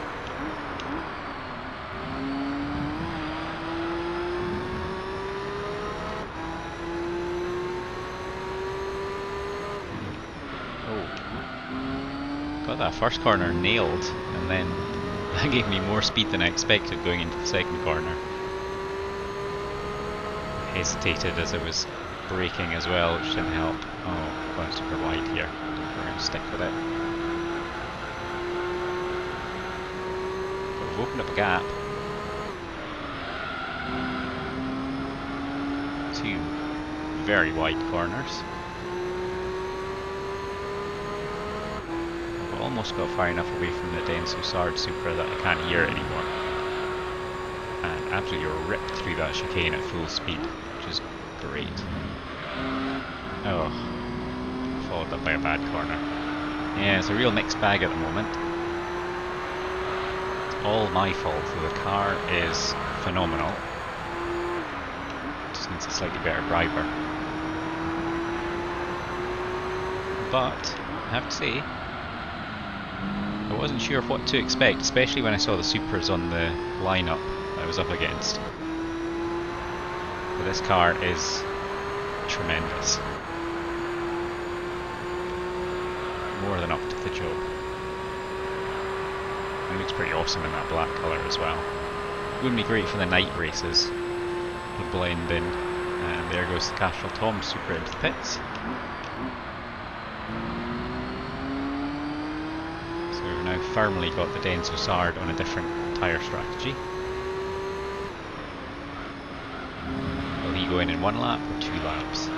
Got that first corner nailed, and then that gave me more speed than I expected going into the second corner. I hesitated as I was braking as well, which didn't help. Oh, going super wide here. We're going to stick with it. But we've opened up a gap. 2 very wide corners. Almost got far enough away from the Toyota Supras that I can't hear it anymore. And absolutely ripped through that chicane at full speed, which is great. Oh, followed up by a bad corner. Yeah, it's a real mixed bag at the moment. It's all my fault, so the car is phenomenal. Just needs a slightly better driver. But, I have to say, I wasn't sure what to expect, especially when I saw the Supras on the lineup I was up against. But this car is tremendous. More than up to the job. It looks pretty awesome in that black colour as well. Wouldn't be great for the night races. The blend in. And there goes the Castrol Tom Supra into the pits. We've now firmly got the Denso Sard on a different tyre strategy. Will he go in 1 lap or 2 laps?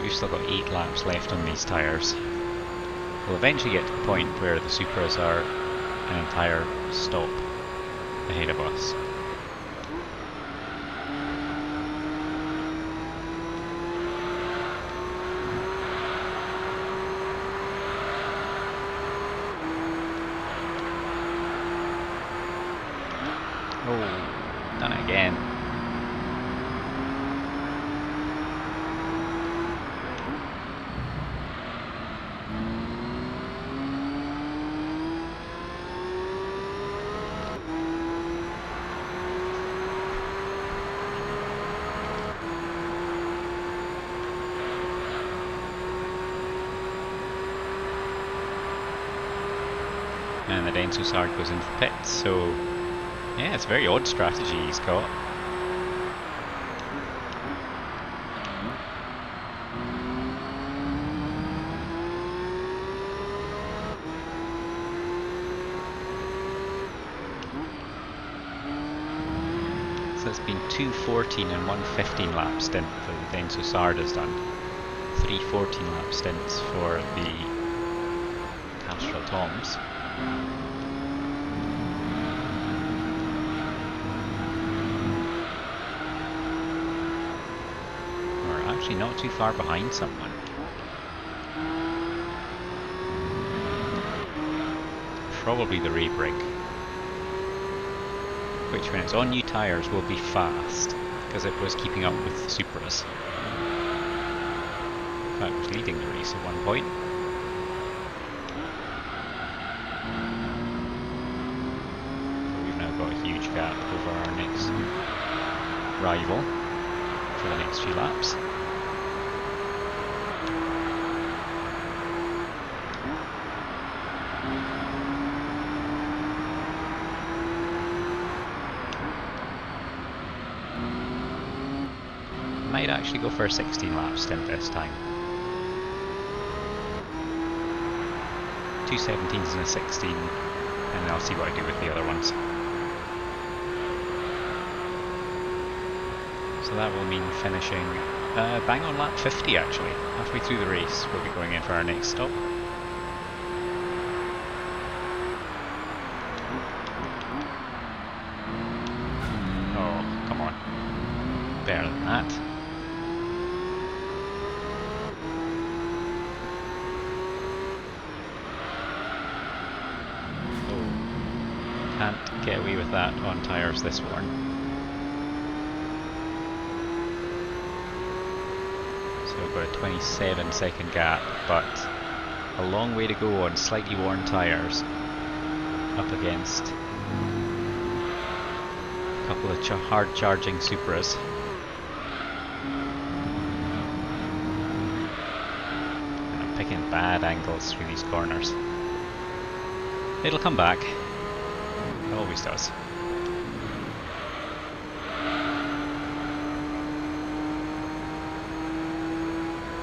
We've still got 8 laps left on these tyres. We'll eventually get to the point where the Supras are an entire stop ahead of us. and the Denso Sard goes into the pits. So yeah, it's a very odd strategy he's got. So it's been 2:14 and 1:15 lap stint that the Denso Sard has done. 3 14 lap stints for the Castrol Toms. We're actually not too far behind someone. Probably the rear brake, which when it's on new tyres will be fast, because it was keeping up with the Supras. In fact, it was leading the race at one point. But we've now got a huge gap over our next rival for the next few laps. Might actually go for a 16 lap stint this time. 2 17s and a 16, and then I'll see what I do with the other ones. So that will mean finishing bang on lap 50 actually. Halfway through the race we'll be going in for our next stop. Oh, come on. Better than that. Can't get away with that on tyres this worn. So we've got a 27-second gap, but a long way to go on slightly worn tyres up against a couple of hard charging Supras. And I'm picking bad angles through these corners. It'll come back. It always does.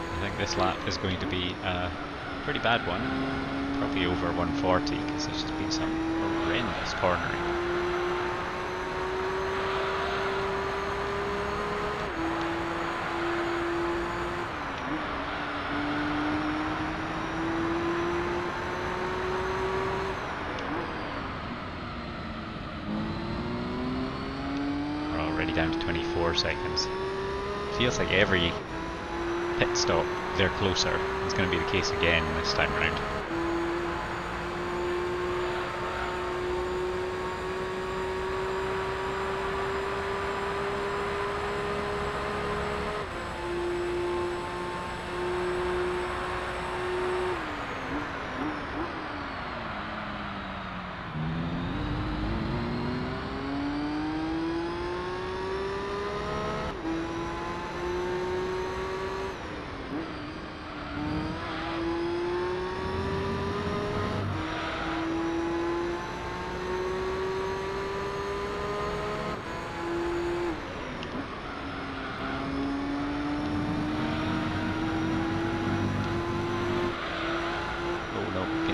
I think this lap is going to be a pretty bad one. Probably over 140 because there's just been some horrendous cornering. Down to 24 seconds. Feels like every pit stop they're closer. It's going to be the case again this time around.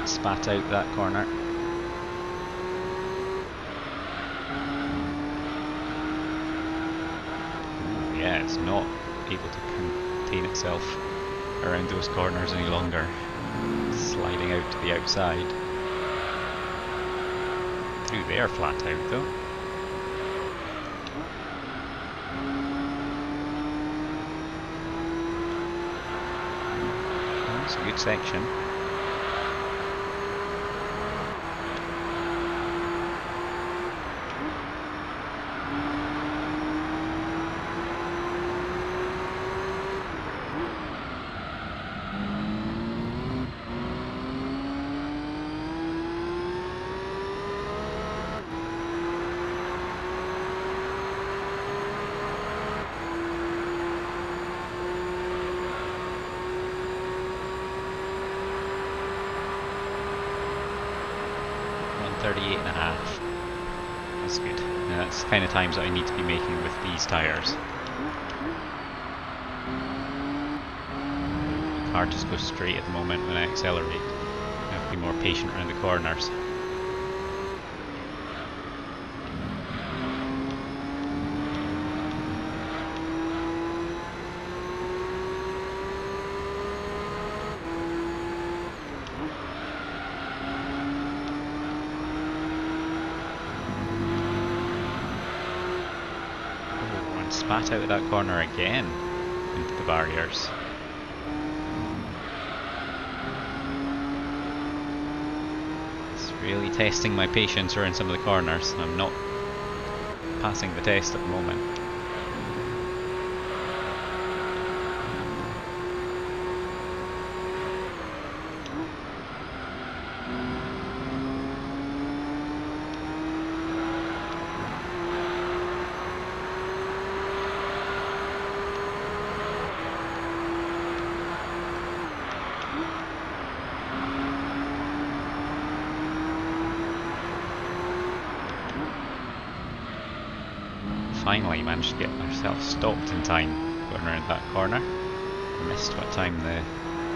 Spat out that corner. Ooh, yeah, it's not able to contain itself around those corners any longer. Sliding out to the outside. Through there flat out though. That's a good section. 138.5. That's good. Now that's the kind of times that I need to be making with these tyres. The car just goes straight at the moment when I accelerate. I have to be more patient around the corners. Spat out of that corner again into the barriers. It's really testing my patience around some of the corners. I'm not passing the test at the moment. Finally managed to get ourselves stopped in time going around that corner. I missed what time the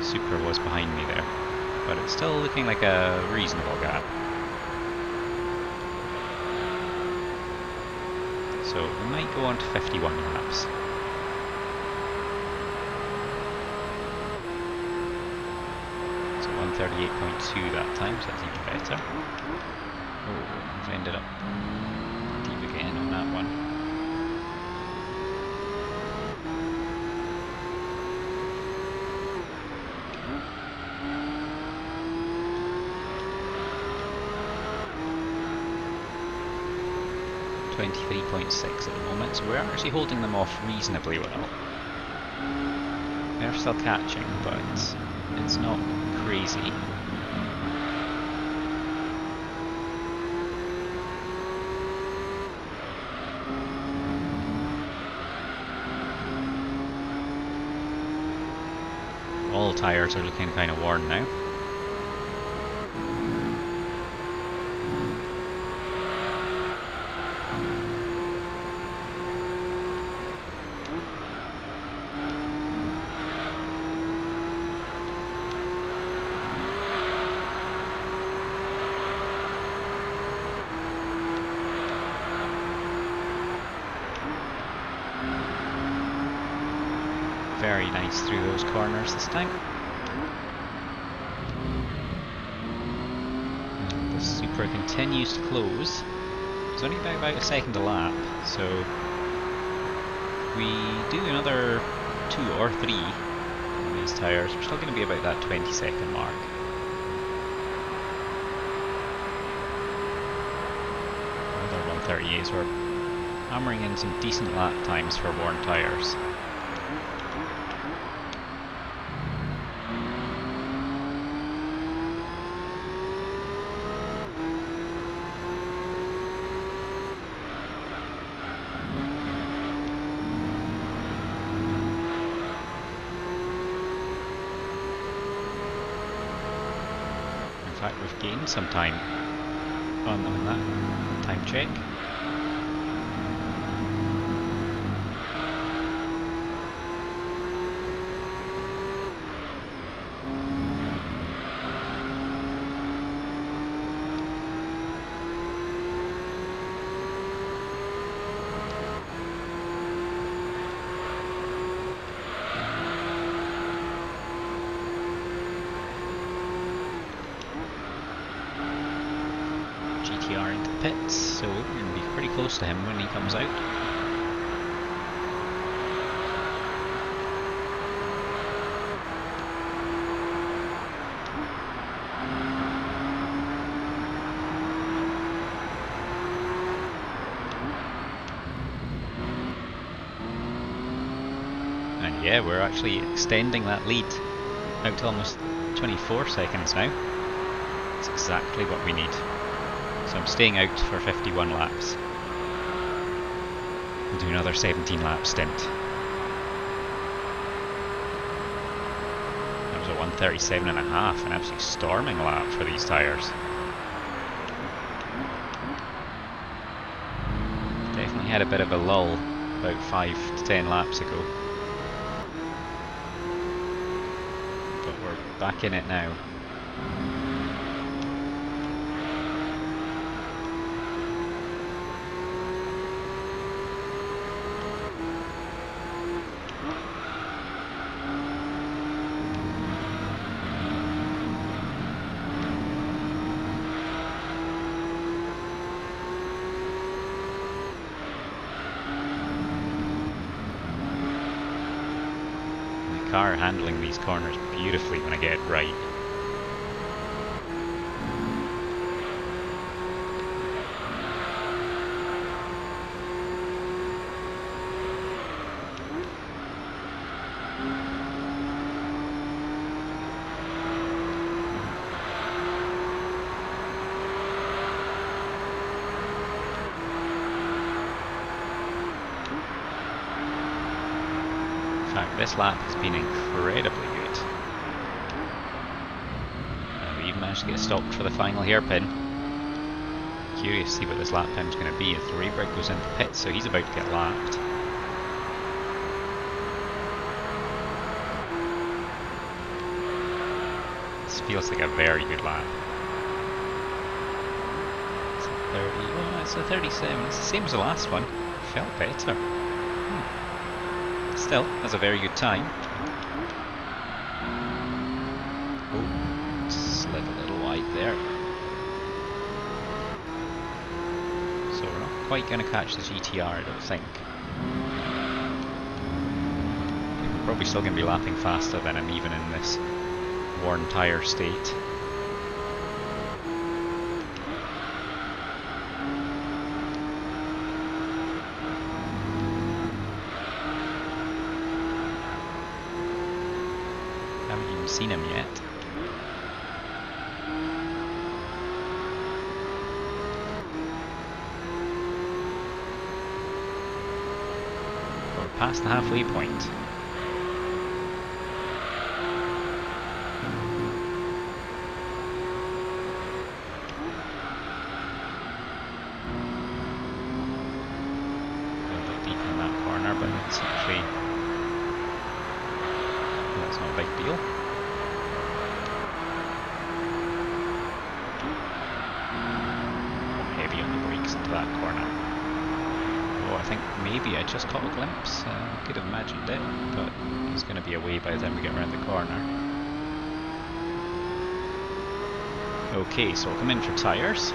Supra was behind me there, but it's still looking like a reasonable gap. So we might go on to 51 laps. So 138.2 that time, so that's even better. Oh, I've ended up deep again on that one. .6 at the moment, so we're actually holding them off reasonably well. They're still catching, but it's not crazy. All tyres are looking kind of worn now. Very nice through those corners this time. And the Supra continues to close. It's only about a second a lap, so we do another 2 or 3 on these tyres. We're still going to be about that 20-second mark. Another 138s. We're hammering in some decent lap times for worn tyres. In fact, we've gained some time on them in that time check. GTR into pits, so we're going to be pretty close to him when he comes out. And yeah, we're actually extending that lead out to almost 24 seconds now. That's exactly what we need. So I'm staying out for 51 laps. We'll do another 17 lap stint. That was a 137.5, an absolute storming lap for these tyres. had a bit of a lull about 5 to 10 laps ago. But we're back in it now. Car handling these corners beautifully when I get it right. In fact, this lap has been incredibly good. We even managed to get stopped for the final hairpin. Curious to see what this lap time is going to be as the Ray Brake goes into pit, so he's about to get lapped. This feels like a very good lap. It's a 30, oh, it's a 37, it's the same as the last one. Felt better. Still, that's a very good time. Oh, slid a little wide there. So we're not quite going to catch the GTR, I don't think. We're probably still going to be lapping faster than him even in this worn tyre state. Seen him yet. We're past the halfway point. A little bit deep in that corner, but it's actually that's not a big deal. That corner. Oh, I think maybe I just caught a glimpse. Could have imagined it, but he's going to be away by the time we get around the corner. Okay, so we'll come in for tyres.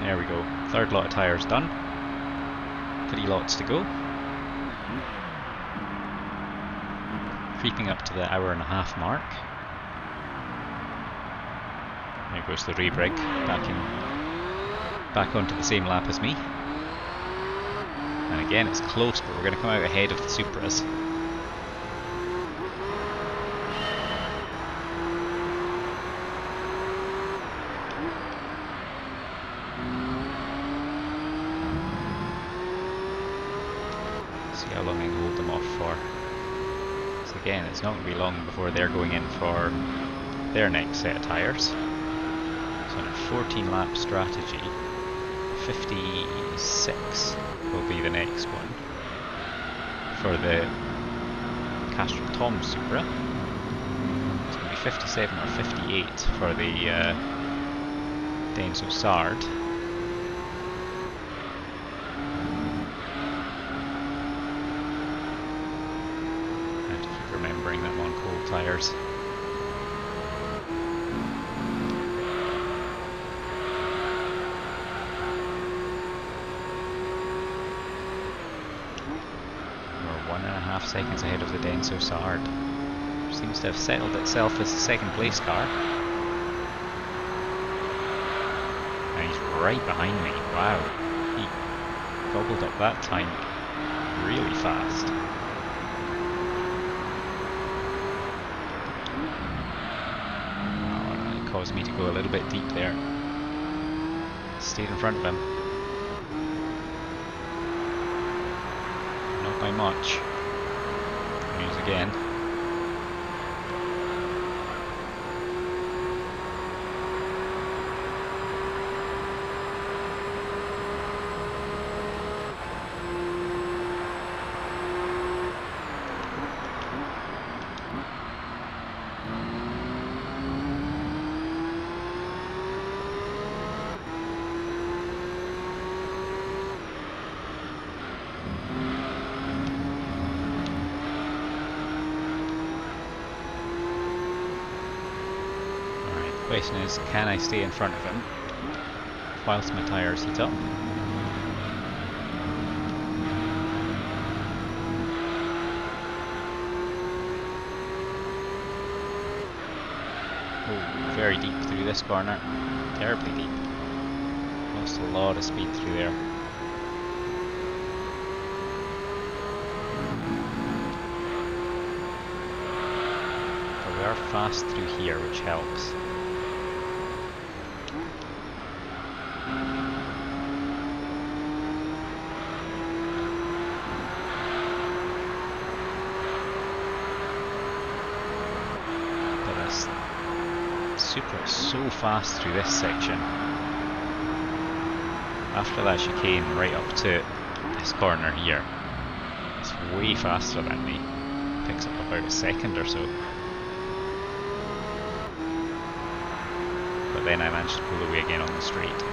There we go. Third lot of tyres done. 3 lots to go. Creeping up to the 1.5 hour mark. There goes the Ray Brake back onto the same lap as me. And again, it's close, but we're going to come out ahead of the Supras. See how long I can hold them off for. Again, it's not going to be long before they're going in for their next set of tyres. So on a 14 lap strategy, 56 will be the next one for the Toyota Supra. It's going to be 57 or 58 for the Denso Sard. Remembering them on cold tyres. We're 1.5 seconds ahead of the Denso Sard. Seems to have settled itself as the second place car. And he's right behind me. Wow. He gobbled up that time really fast. Caused me to go a little bit deep there. Stayed in front of him. Not by much. News again. Question is, can I stay in front of him whilst my tyres heat up? Oh, very deep through this corner. Terribly deep. Lost a lot of speed through there. But we are fast through here, which helps. Supra is so fast through this section. After that chicane right up to this corner here, it's way faster than me. Picks up about a second or so. But then I managed to pull away again on the straight.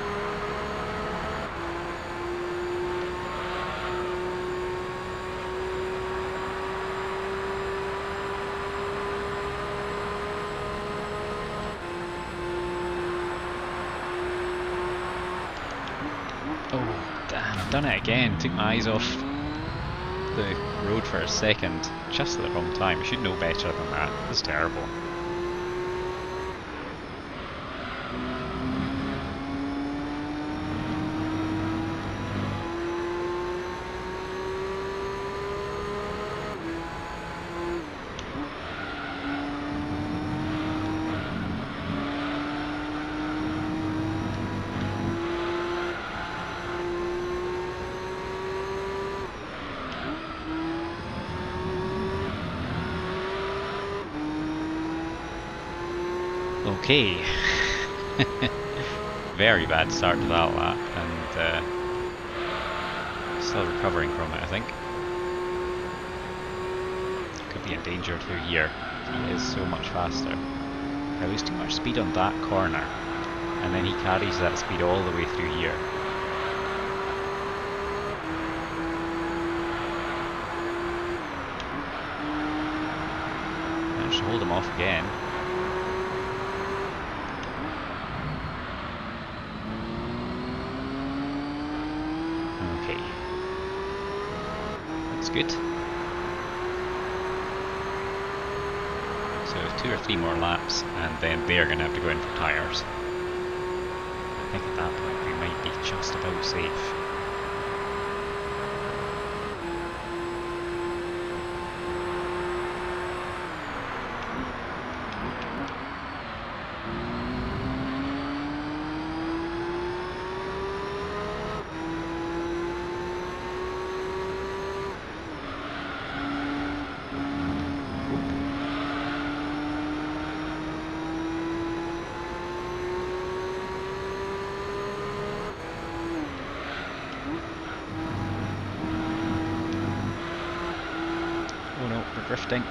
Oh, damn, I've done it again. Took my eyes off the road for a second, just at the wrong time. I should know better than that. This is terrible. Okay, very bad start to that lap, and still recovering from it, I think. Could be in danger through here. He is so much faster. I lose too much speed on that corner, and then he carries that speed all the way through here. Managed to hold him off again. Good. So 2 or 3 more laps, and then they're going to have to go in for tyres. I think at that point we might be just about safe. Oh no, we're drifting.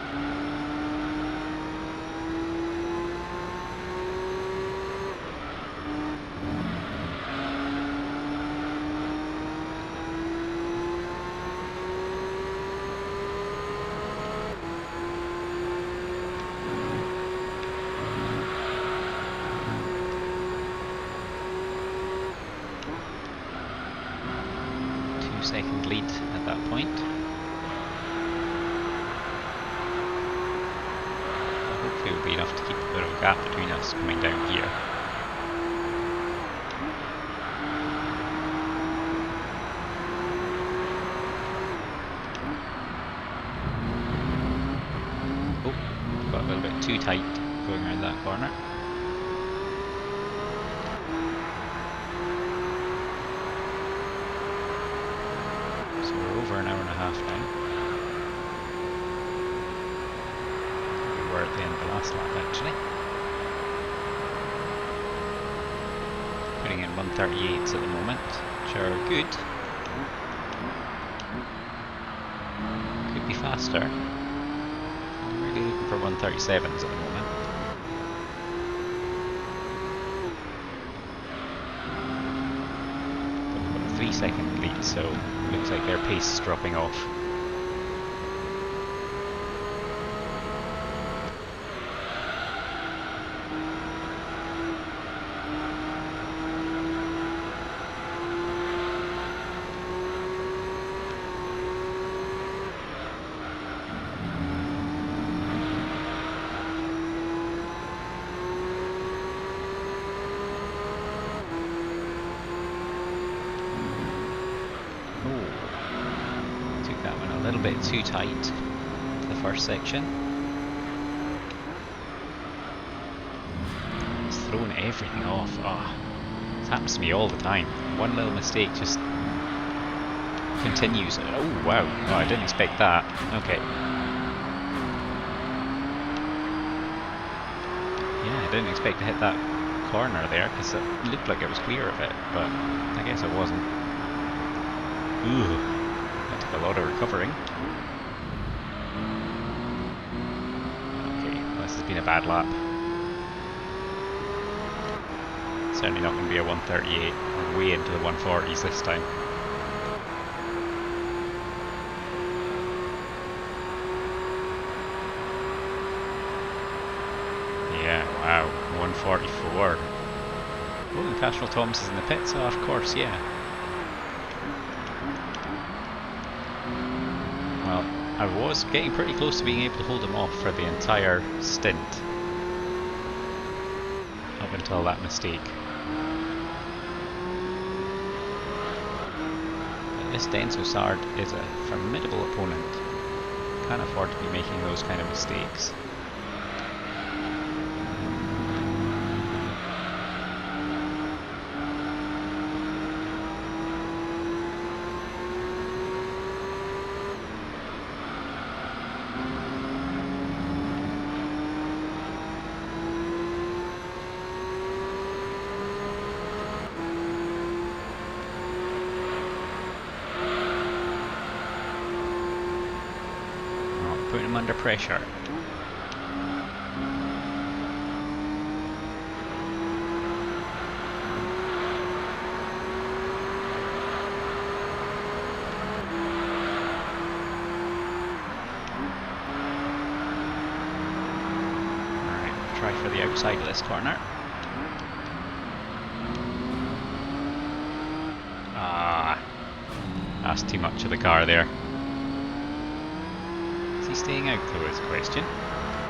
Second lead at that point. Hopefully it will be enough to keep a bit of a gap between us coming down here. Oh, got a little bit too tight going around that corner. Over an hour and a half now. We were at the end of the last lap actually. Putting in 138s at the moment, which are good. Could be faster. I'm really looking for 137s at the moment. But we've got a 3-second lead, so looks like their pace is dropping off. bit too tight to the first section. It's throwing everything off. Oh, it happens to me all the time. One little mistake just continues. Oh wow, oh, I didn't expect that. Okay. Yeah, I didn't expect to hit that corner there because it looked like it was clear of it, but I guess it wasn't. Ooh, that took a lot of recovering. Okay, this has been a bad lap. Certainly not going to be a 138. We're way into the 140s this time. Yeah, wow, 144. Oh, and Castrol Thomas is in the pits. Oh, of course, yeah. Well, I was getting pretty close to being able to hold him off for the entire stint. Up until that mistake. But this Denso Sard is a formidable opponent. Can't afford to be making those kind of mistakes. Putting him under pressure. Alright, try for the outside of this corner. Ah, that's too much of the car there. Staying out though is the question.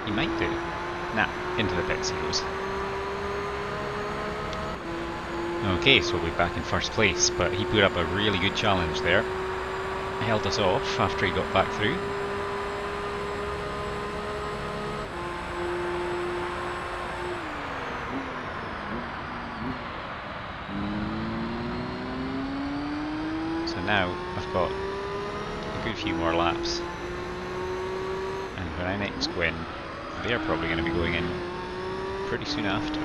He might do. Nah, into the pits he goes. Okay, so we'll be back in first place, but he put up a really good challenge there. He held us off after he got back through. So now I've got a good few more laps. When I next win, they're probably going to be going in pretty soon after.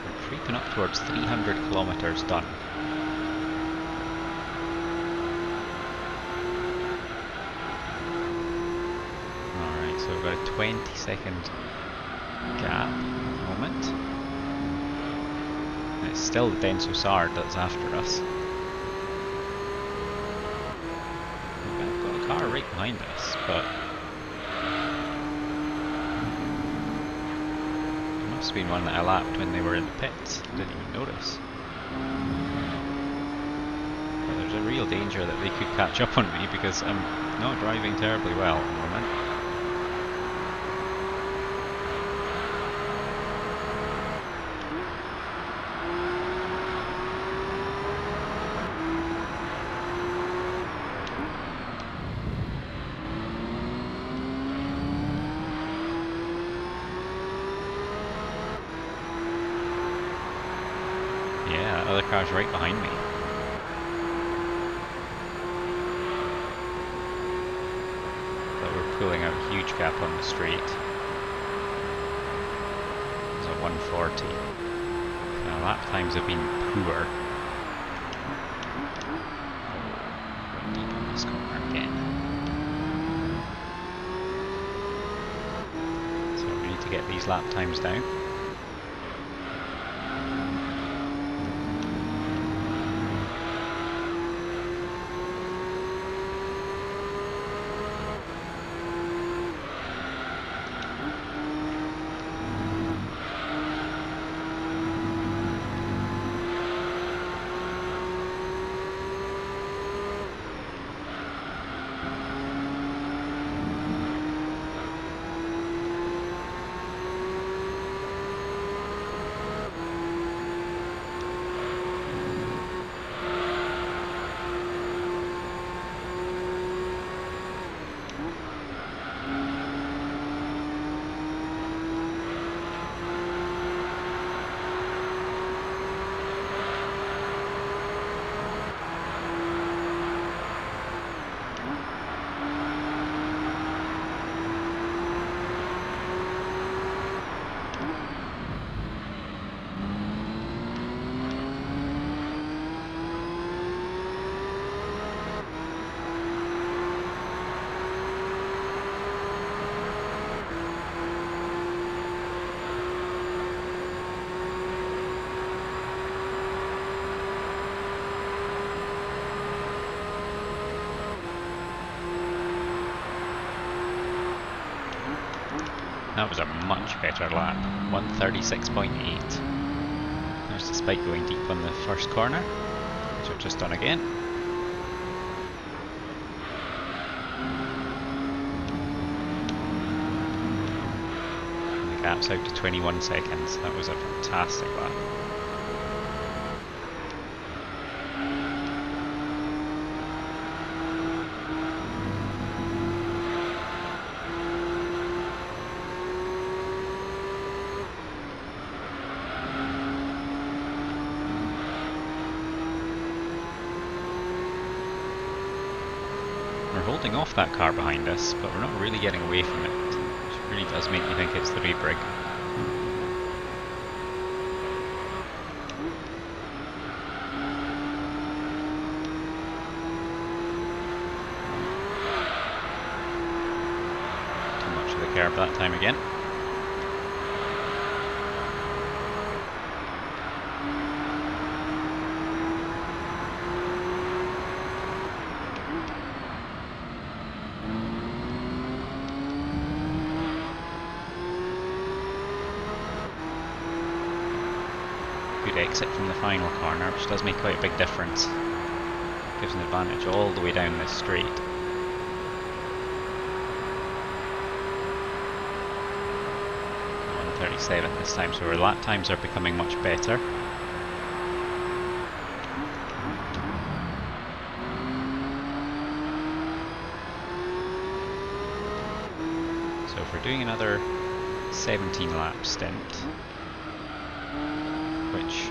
We're creeping up towards 300 kilometers done. Alright, so we've got a 20-second gap at the moment. It's still the Denso Sard that's after us. We've got a car right behind us, but it must have been one that I lapped when they were in the pits. Didn't even notice. But there's a real danger that they could catch up on me because I'm not driving terribly well at the moment. Yeah, that other car's right behind me. But we're pulling out a huge gap on the straight. It's at 140. Now lap times have been poor. We're deep on this corner again. So we need to get these lap times down. That was a much better lap. 136.8. There's the spike going deep on the first corner, which I've just done again. And the gap's out to 21 seconds. That was a fantastic lap. We're holding off that car behind us, but we're not really getting away from it, which really does make me think it's the rebrig. Too much of the curb that time again. Exit from the final corner, which does make quite a big difference. Gives an advantage all the way down this straight. 1:37 this time, so our lap times are becoming much better. So if we're doing another 17 lap stint, which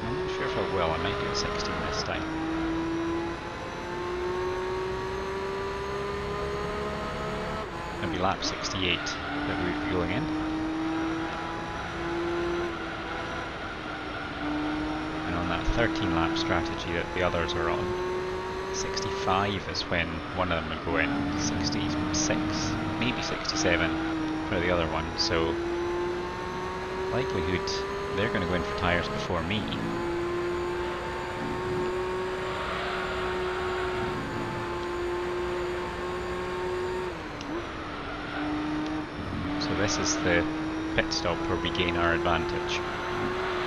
I'm not sure if I will, I might do a 16 this time. Maybe lap 68 that we would be going in. And on that 13 lap strategy that the others are on, 65 is when one of them would go in, 66, maybe 67 for the other one, so likelihood they're going to go in for tyres before me. So this is the pit stop where we gain our advantage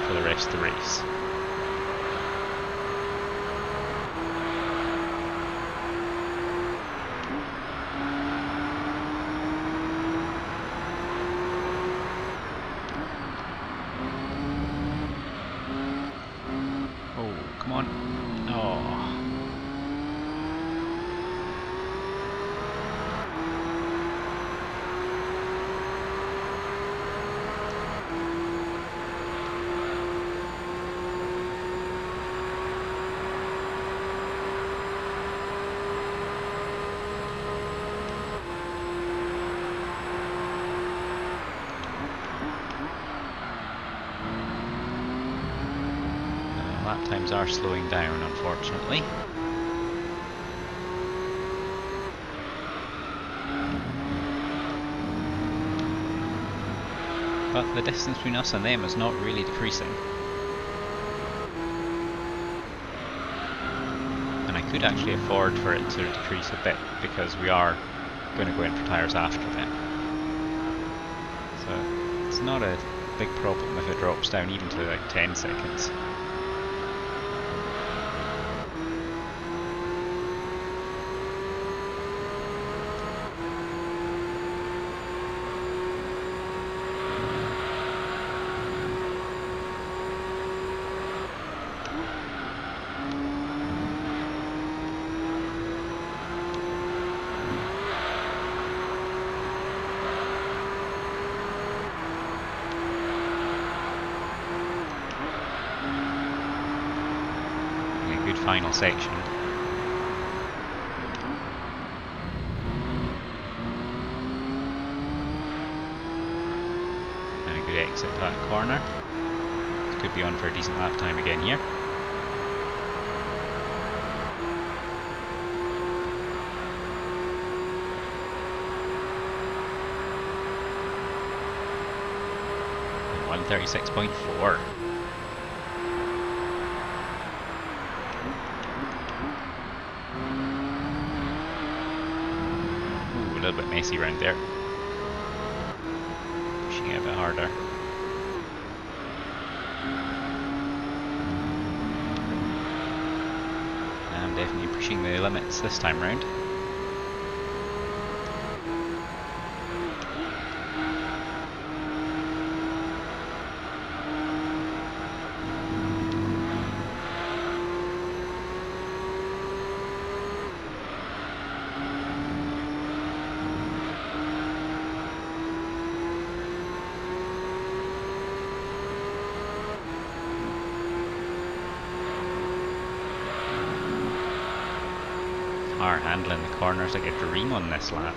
for the rest of the race. Lap times are slowing down, unfortunately. But the distance between us and them is not really decreasing. And I could actually afford for it to decrease a bit, because we are going to go in for tyres after them. So it's not a big problem if it drops down even to like 10 seconds. Final section. And a good exit that corner. Could be on for a decent lap time again here. And 136.4. A little bit messy around there. it a bit harder. I'm definitely pushing the limits this time round. Car handling the corners like a dream on this lap.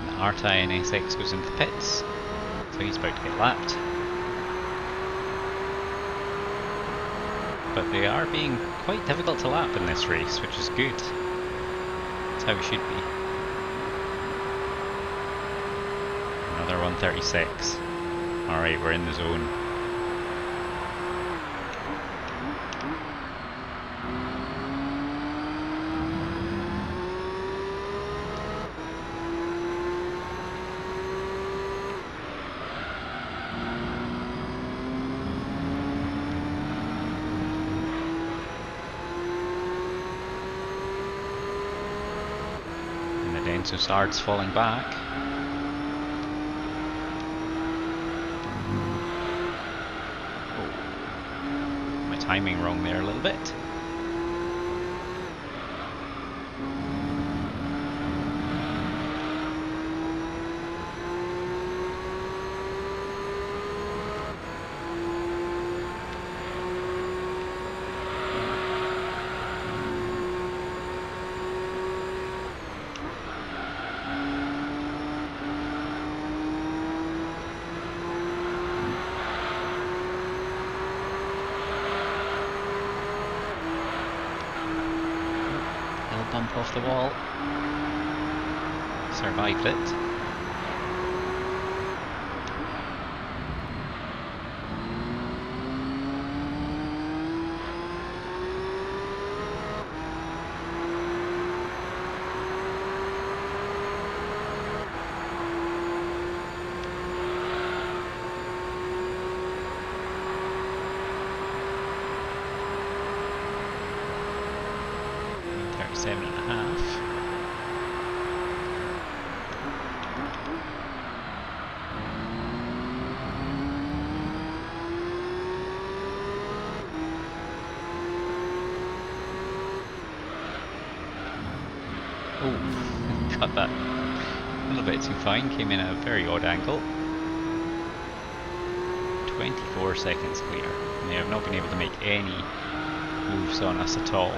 The R2 NSX goes into the pits. So he's about to get lapped. But they are being quite difficult to lap in this race, which is good. That's how it should be. Another 136. Alright, we're in the zone. So Sard's falling back. Oh, my timing wrong there a little bit. Bump off the wall. Survived it. Seven and a half. Oh, cut that a little bit too fine, came in at a very odd angle. 24 seconds clear. And they have not been able to make any moves on us at all.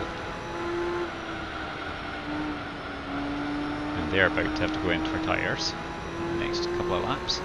They're about to have to go in for tyres in the next couple of laps.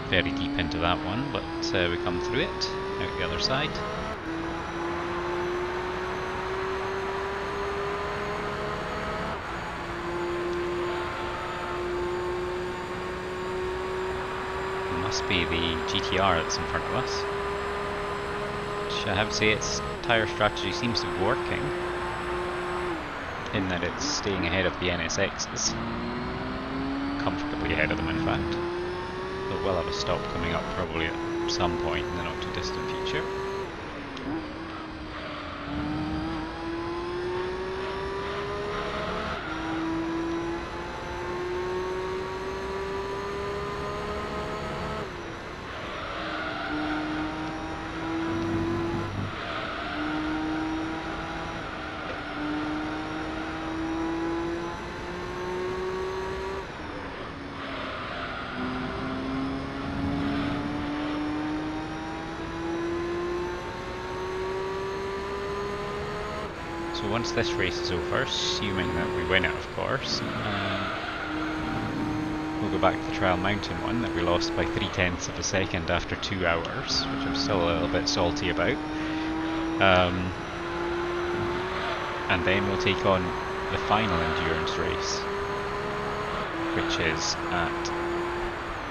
Very deep into that one, but we come through it, out the other side. It must be the GTR that's in front of us. Which I have to say, its tyre strategy seems to be working, in that it's staying ahead of the NSXs. Comfortably ahead of them, in fact. But we'll have a stop coming up probably at some point in the not too distant future. So once this race is over, assuming that we win it of course, we'll go back to the Trial Mountain one that we lost by 3/10 of a second after 2 hours, which I'm still a little bit salty about. And then we'll take on the final endurance race, which is at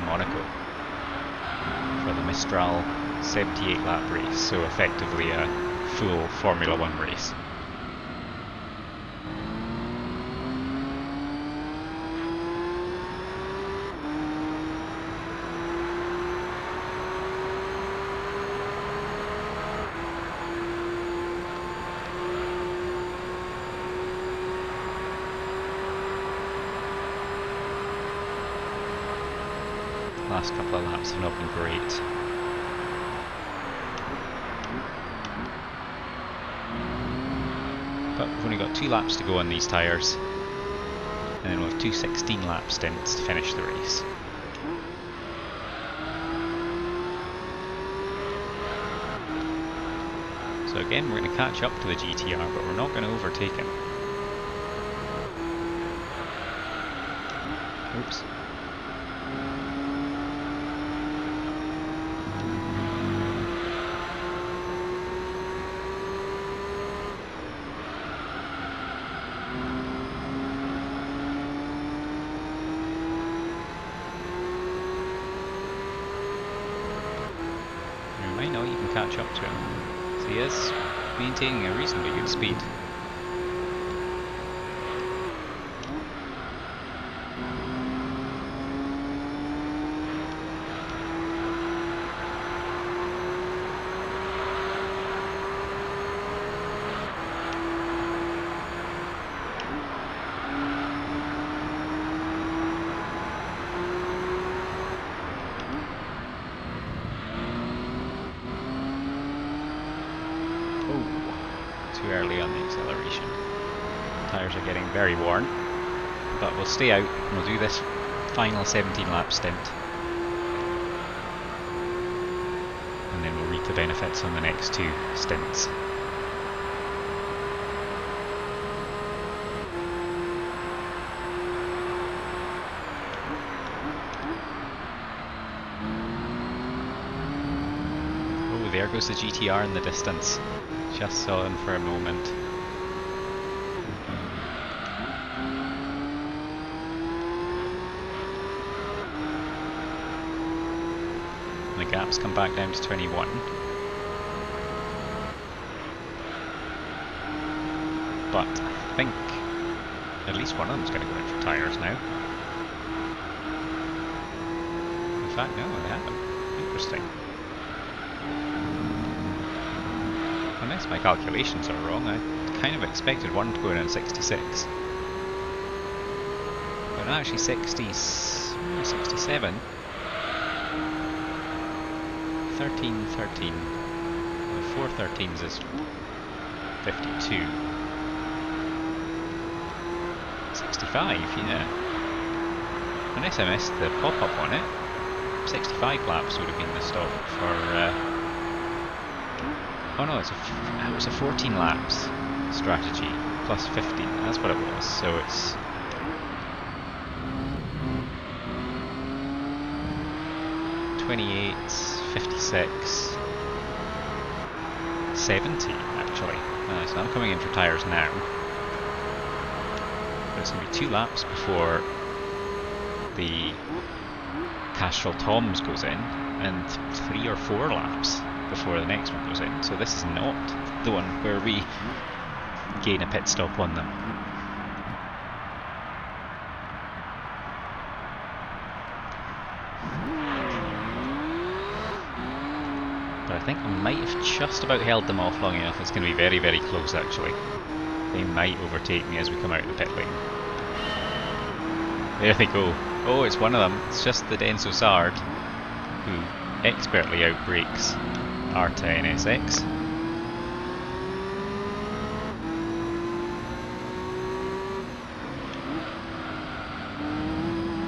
Monaco for the Mistral 78 lap race, so effectively a full Formula 1 race. Last couple of laps have not been great. But we've only got 2 laps to go on these tyres, and then we'll have 2 16-lap stints to finish the race. So again, we're going to catch up to the GTR, but we're not going to overtake him. Oops. Catch up to him. So he is maintaining a reasonably good speed. Too early on the acceleration. Tyres are getting very worn, but we'll stay out and we'll do this final 17-lap stint, and then we'll reap the benefits on the next 2 stints. Oh, there goes the GTR in the distance. Just saw him for a moment. And the gap's come back down to 21. But I think at least one of them's going to go in for tyres now. In fact, no, they haven't. Interesting. Unless my calculations are wrong, I kind of expected one to go in 66. But actually 67. 13, 13. The 4 13s is 52. 65, yeah. Unless I missed the pop-up on it, 65 laps would have been the stop for... Oh no, it was a 14 laps strategy plus 15. That's what it was. So it's 28, 56, 70 actually. So I'm coming in for tyres now. But it's going to be 2 laps before the Castrol Toms goes in, and 3 or 4 laps before the next one goes in. So this is not the one where we gain a pit stop on them. But I think I might have just about held them off long enough. It's going to be very, very close actually. They might overtake me as we come out of the pit lane. There they go. Oh, it's one of them. It's just the Denso Sard who expertly outbrakes R2 NSX.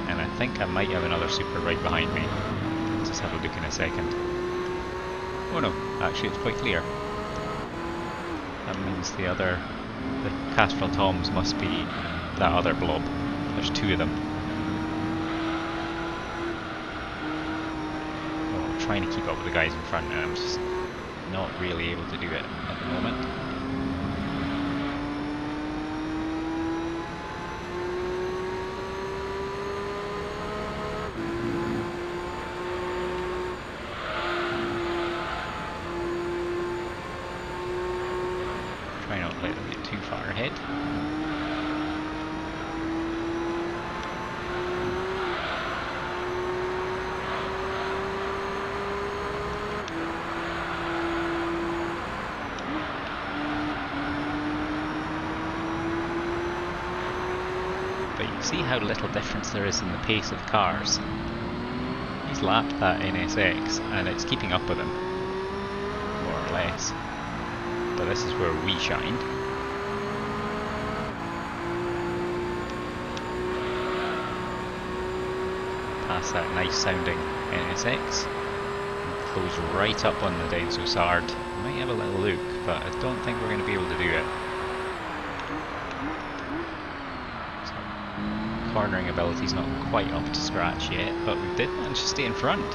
And I think I might have another Supra right behind me. Let's just have a look in a second. Oh no, actually it's quite clear. That means the other The Castrol Toms must be that other blob. There's two of them. Oh, I'm trying to keep up with the guys in front and I'm just not really able to do it at the moment. Try not to let them get too far ahead. But you see how little difference there is in the pace of the cars. He's lapped that NSX and it's keeping up with him, more or less. But this is where we shine. Past that nice sounding NSX. And close right up on the Denso Sard. Might have a little look, but I don't think we're going to be able to do it. Cornering ability's not quite up to scratch yet, but we did manage to stay in front.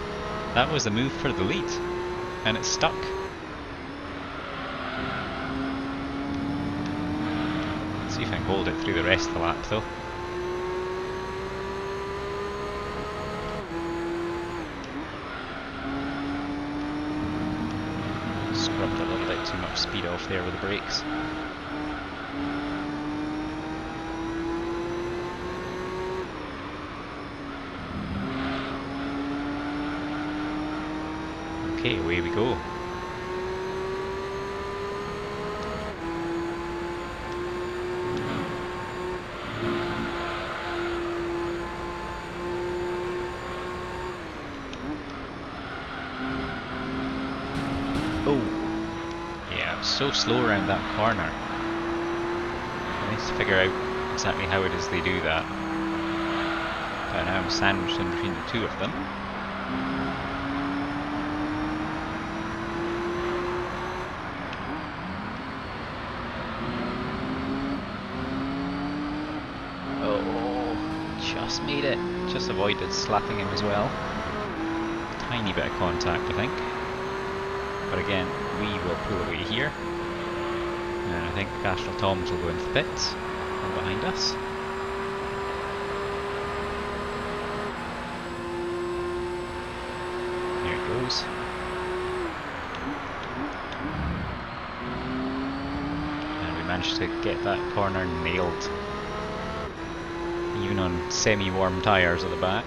That was the move for the lead, and it's stuck. Let's see if I can hold it through the rest of the lap though. Scrubbed a little bit too much speed off there with the brakes. Okay, away we go. Oh, yeah, I was so slow around that corner. I need to figure out exactly how it is they do that. But now I'm sandwiched in between the two of them. Just made it, just avoided slapping him as well. Tiny bit of contact, I think. But again, we will pull away here. And I think Castrol Toms will go into the pits from behind us. There it goes. And we managed to get that corner nailed. Even on semi-warm tyres at the back.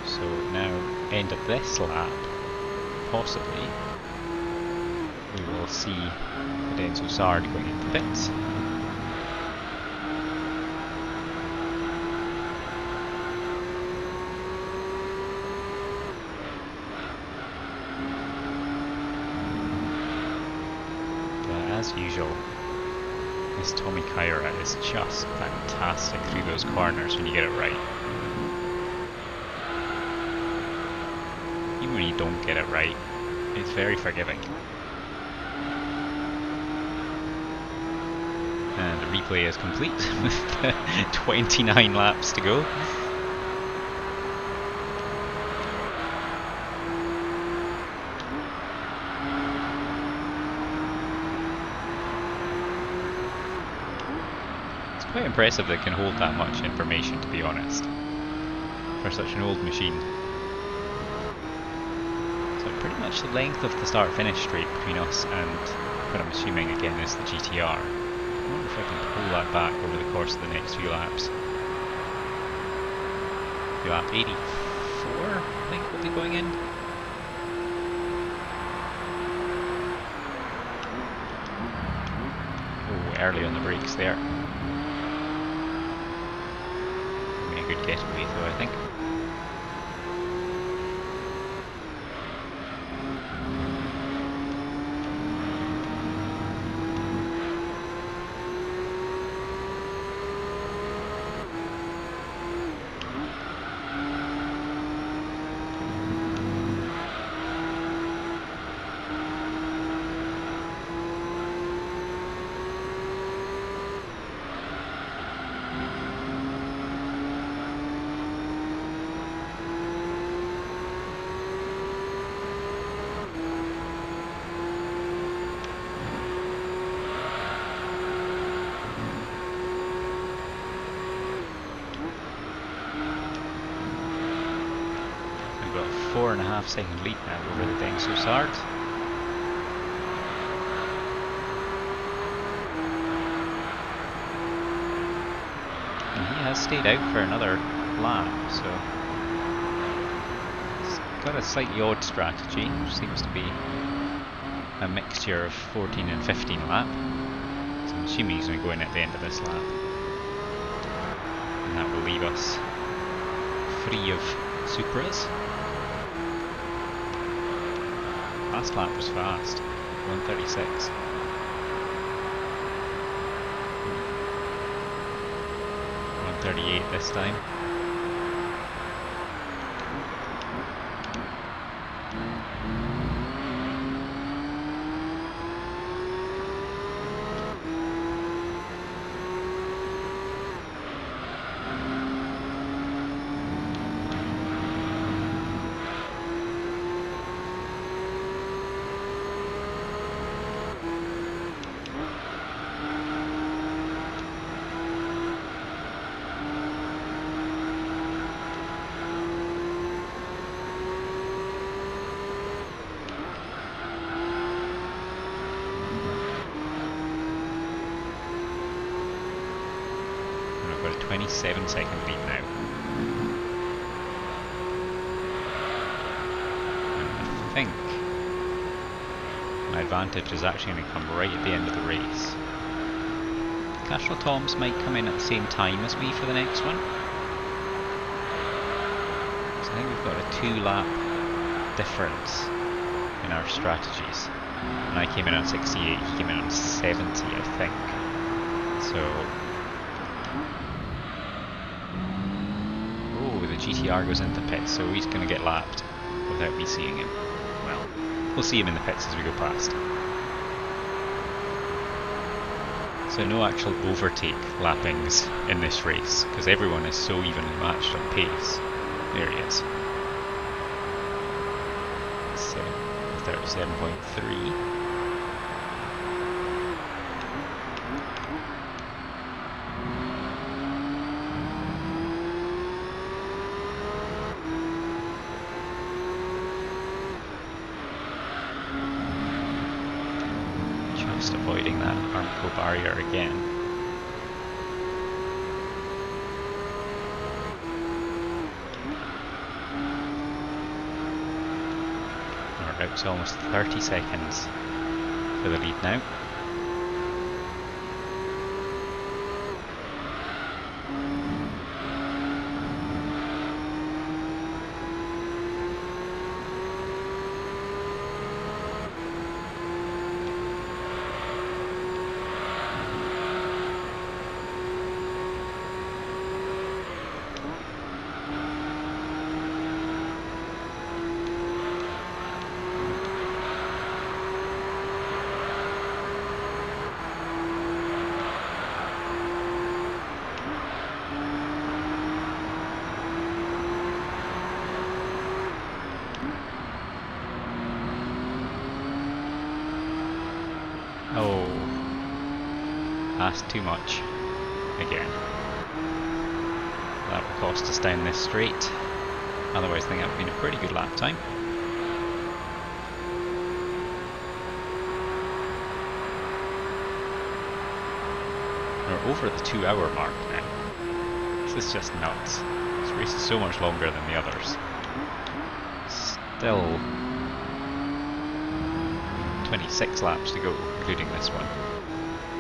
So now, end of this lap, possibly, we will see the Denso Sard going into the pits. As usual, this Tommykaira is just fantastic through those corners when you get it right. Even when you don't get it right, it's very forgiving. And the replay is complete with 29 laps to go. Quite impressive that it can hold that much information, to be honest, for such an old machine. So pretty much the length of the start-finish straight between us and what I'm assuming again is the GTR. I wonder if I can pull that back over the course of the next few laps. Lap 84, I think we'll be going in. Oh, early on the brakes there. Good getaway though, I think. got a 4.5 second lead now over the Denso Sard. And he has stayed out for another lap, so he's got a slightly odd strategy, which seems to be a mixture of 14 and 15 lap. So I'm assuming he's going to go in at the end of this lap. And that will leave us free of Supras. Last lap was fast, 1:36. 1:38 this time. Got a 27-second lead now. And I think my advantage is actually going to come right at the end of the race. Castrol Toms might come in at the same time as me for the next one. So I think we've got a 2-lap difference in our strategies. And I came in on 68, he came in on 70, I think. So the GTR goes into pits, so he's going to get lapped without me seeing him. Well, we'll see him in the pits as we go past. So no actual overtake lappings in this race, because everyone is so evenly matched on pace. There he is. So, 37.3. Avoiding that Armco barrier again. We're out to almost 30 seconds for the lead now. Oh, that's too much again. That will cost us down this straight. Otherwise I think that would have been a pretty good lap time. We're over the 2-hour mark now. This is just nuts. This race is so much longer than the others. Still 26 laps to go, including this one.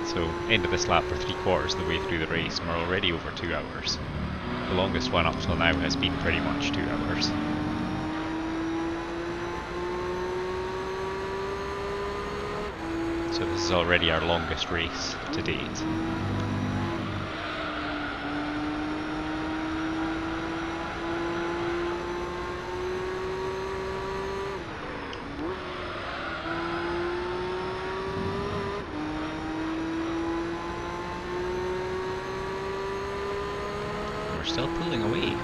So, end of this lap, we're 3/4 of the way through the race, and we're already over 2 hours. The longest one up till now has been pretty much 2 hours. So this is already our longest race to date. Still pulling away.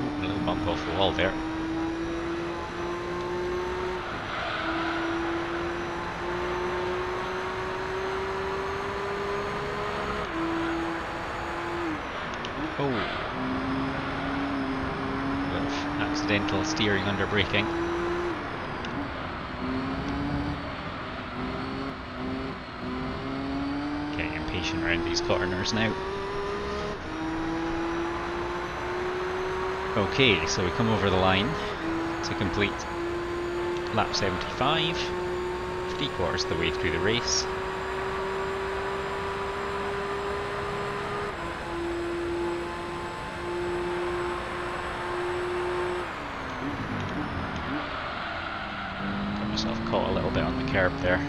Ooh, a little bump off the wall there. Oh, bit of accidental steering under braking. Getting impatient around these corners now. Okay, so we come over the line to complete lap 75, 3/4 of the way through the race. Got myself caught a little bit on the curb there.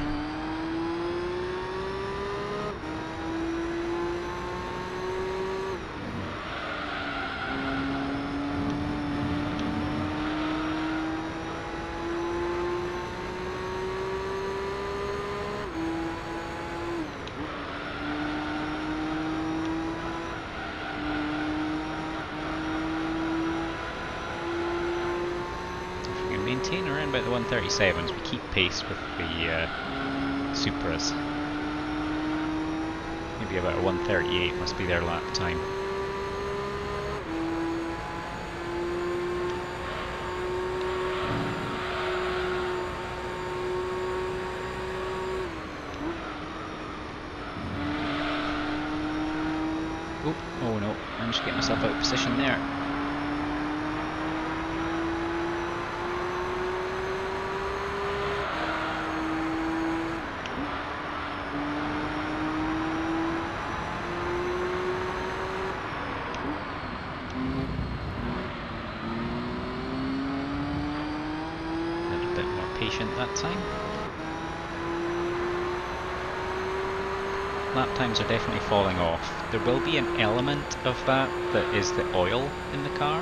Maintain around about the 137s. We keep pace with the Supras. Maybe about a 138 must be their lap time. Oh no, I managed to get myself out of position there. Patient that time. Lap times are definitely falling off. There will be an element of that is the oil in the car,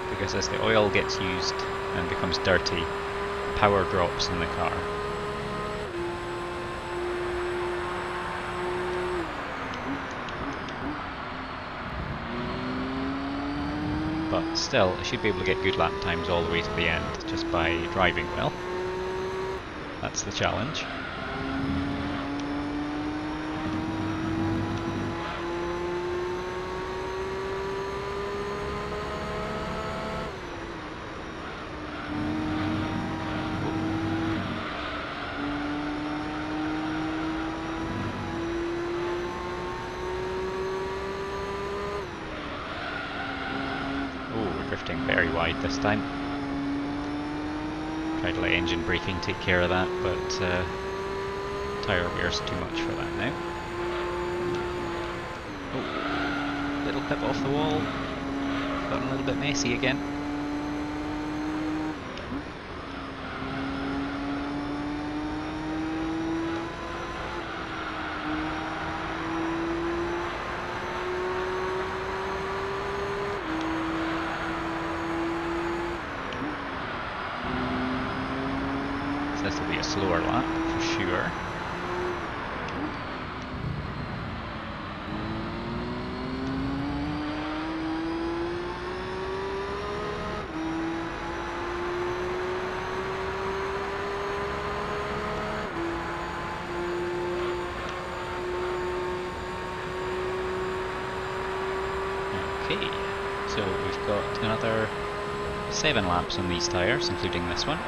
because as the oil gets used and becomes dirty, power drops in the car. But still, I should be able to get good lap times all the way to the end just by driving well. That's the challenge. Oh, we're drifting very wide this time. Tried to let engine braking take care of that, but tyre wear's too much for that now. Oh, little pip off the wall. Gotten a little bit messy again. This will be a slower lap for sure. Okay, so we've got another 7 laps on these tyres, including this one.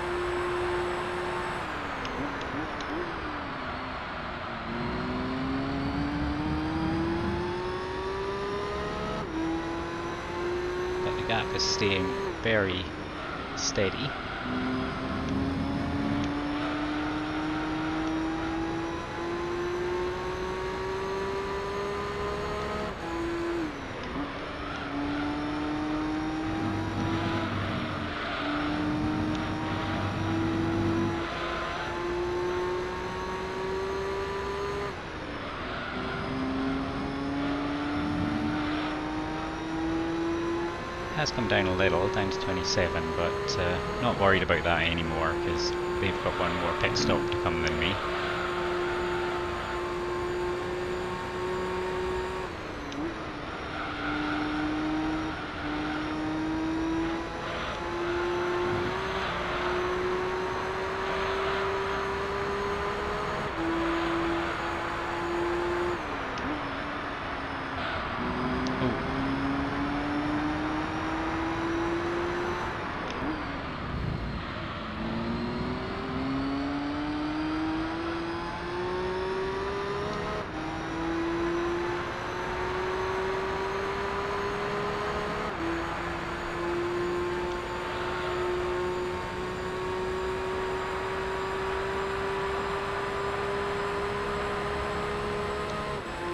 Gap is staying very steady. Has come down a little, down to 27, but not worried about that anymore because they've got one more pit stop to come than me.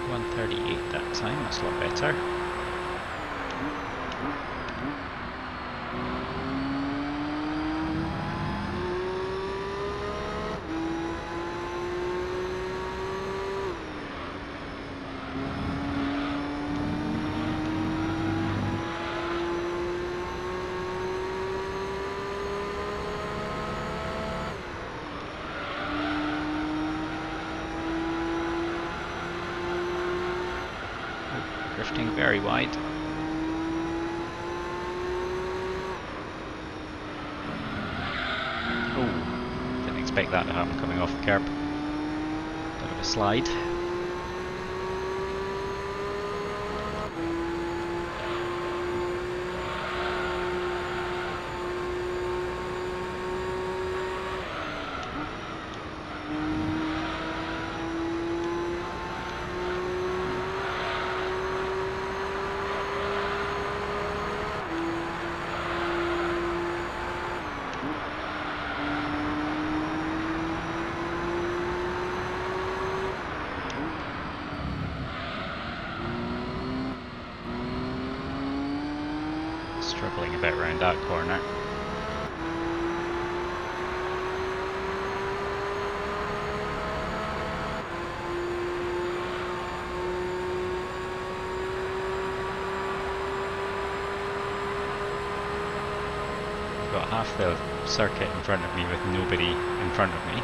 1:38 that time, that's a lot better. Drifting very wide. Oh, didn't expect that to happen coming off the curb. Bit of a slide. Struggling a bit around that corner. Got half the circuit in front of me with nobody in front of me.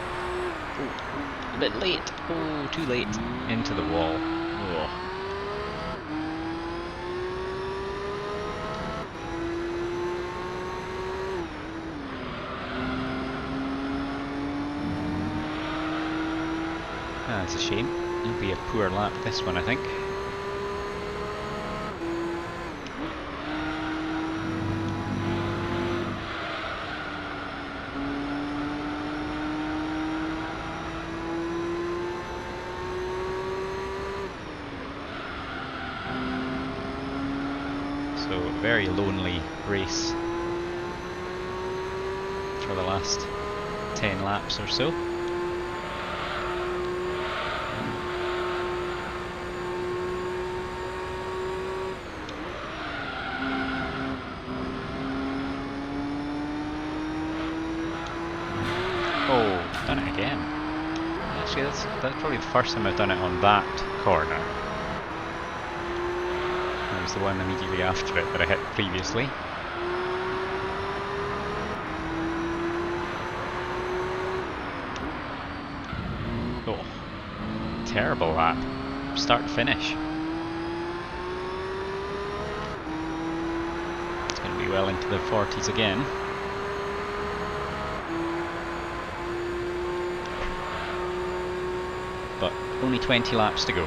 Ooh, a bit late. Oh, too late. Into the wall. Oh. That's a shame. It'll be a poor lap this one, I think. So, a very lonely race for the last 10 laps or so. Oh, done it again. Actually, that's probably the first time I've done it on that corner. It was the one immediately after it that I hit previously. Oh, terrible lap. Start to finish. It's going to be well into the 40s again. But only 20 laps to go.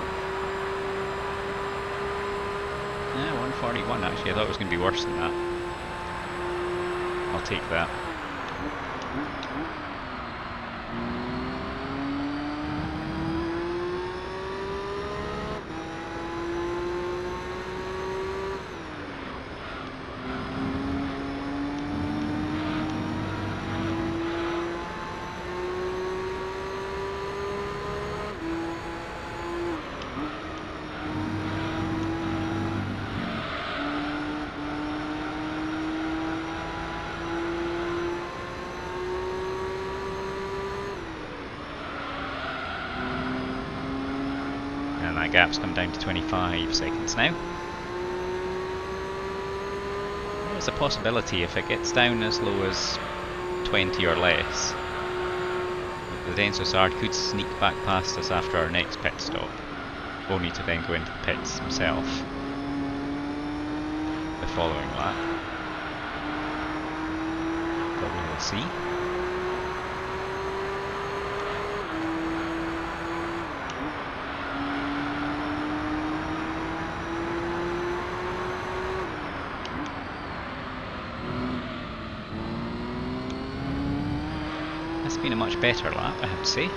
Yeah, 141 actually. I thought it was going to be worse than that. I'll take that. And that gap's come down to 25 seconds now. There's a possibility if it gets down as low as 20 or less, the Denso Sard could sneak back past us after our next pit stop, only to then go into the pits himself the following lap. But we will see. It's been a much better lap, I have to say.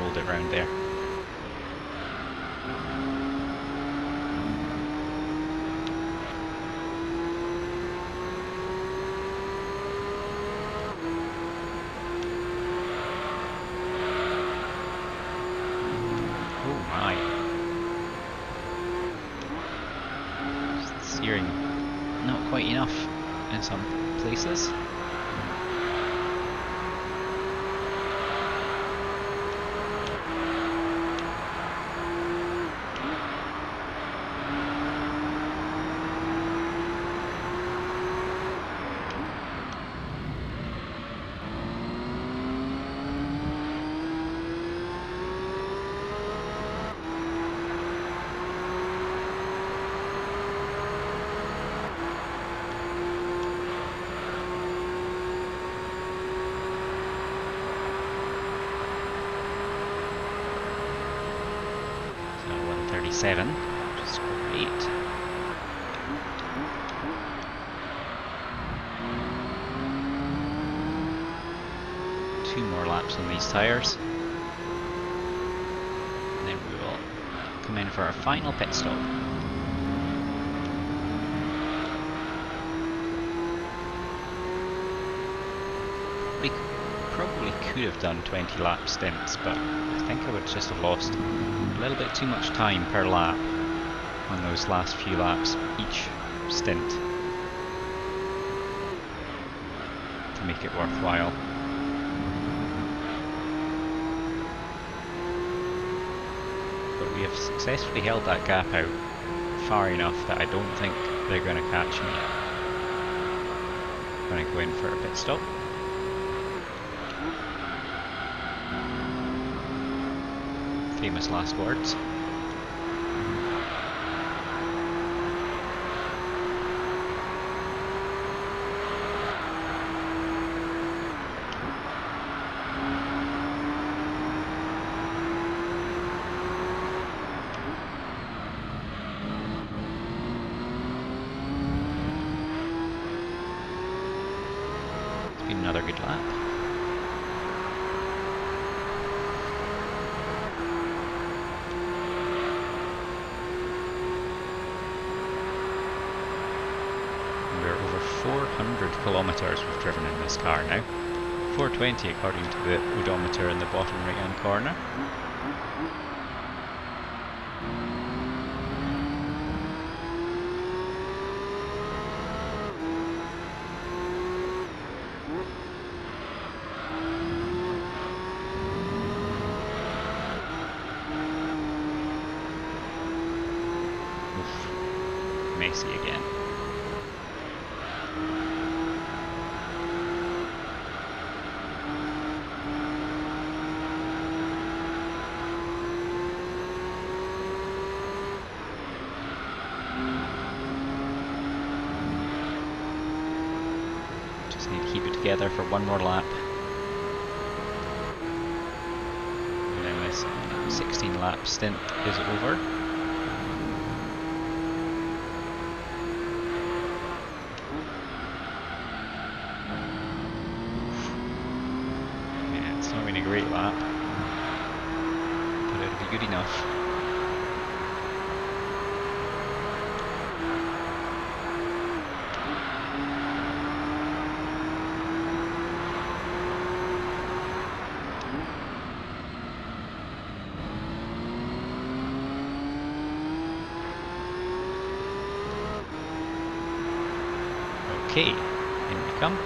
hold it round there. Oh my. Steering not quite enough in some places. So 137, which is great. Two more laps on these tyres. And then we will come in for our final pit stop. We probably could have done 20 lap stints, but I think I would just have lost a little bit too much time per lap on those last few laps each stint to make it worthwhile. But we have successfully held that gap out far enough that I don't think they're going to catch me. I'm going to go in for a pit stop. Famous last words. It's been another good lap. We're over 400 kilometers we've driven in this car now. 420 according to the odometer in the bottom right hand corner. Oof. Messy again. Just need to keep it together for one more lap. And then this 16 lap stint is over. Yeah, it's not been a great lap, but it'll be good enough. Okay, in we come.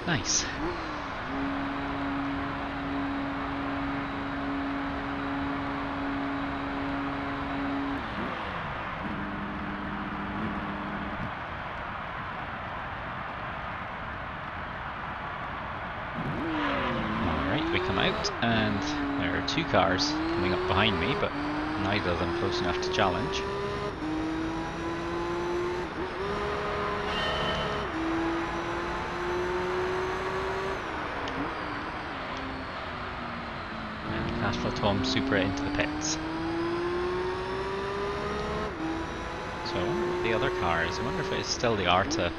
Nice. Alright, we come out and there are two cars coming up behind me, but neither of them close enough to challenge. And Toyota Supra into the pits. So I wonder what the other car is. I wonder if it's still the Arta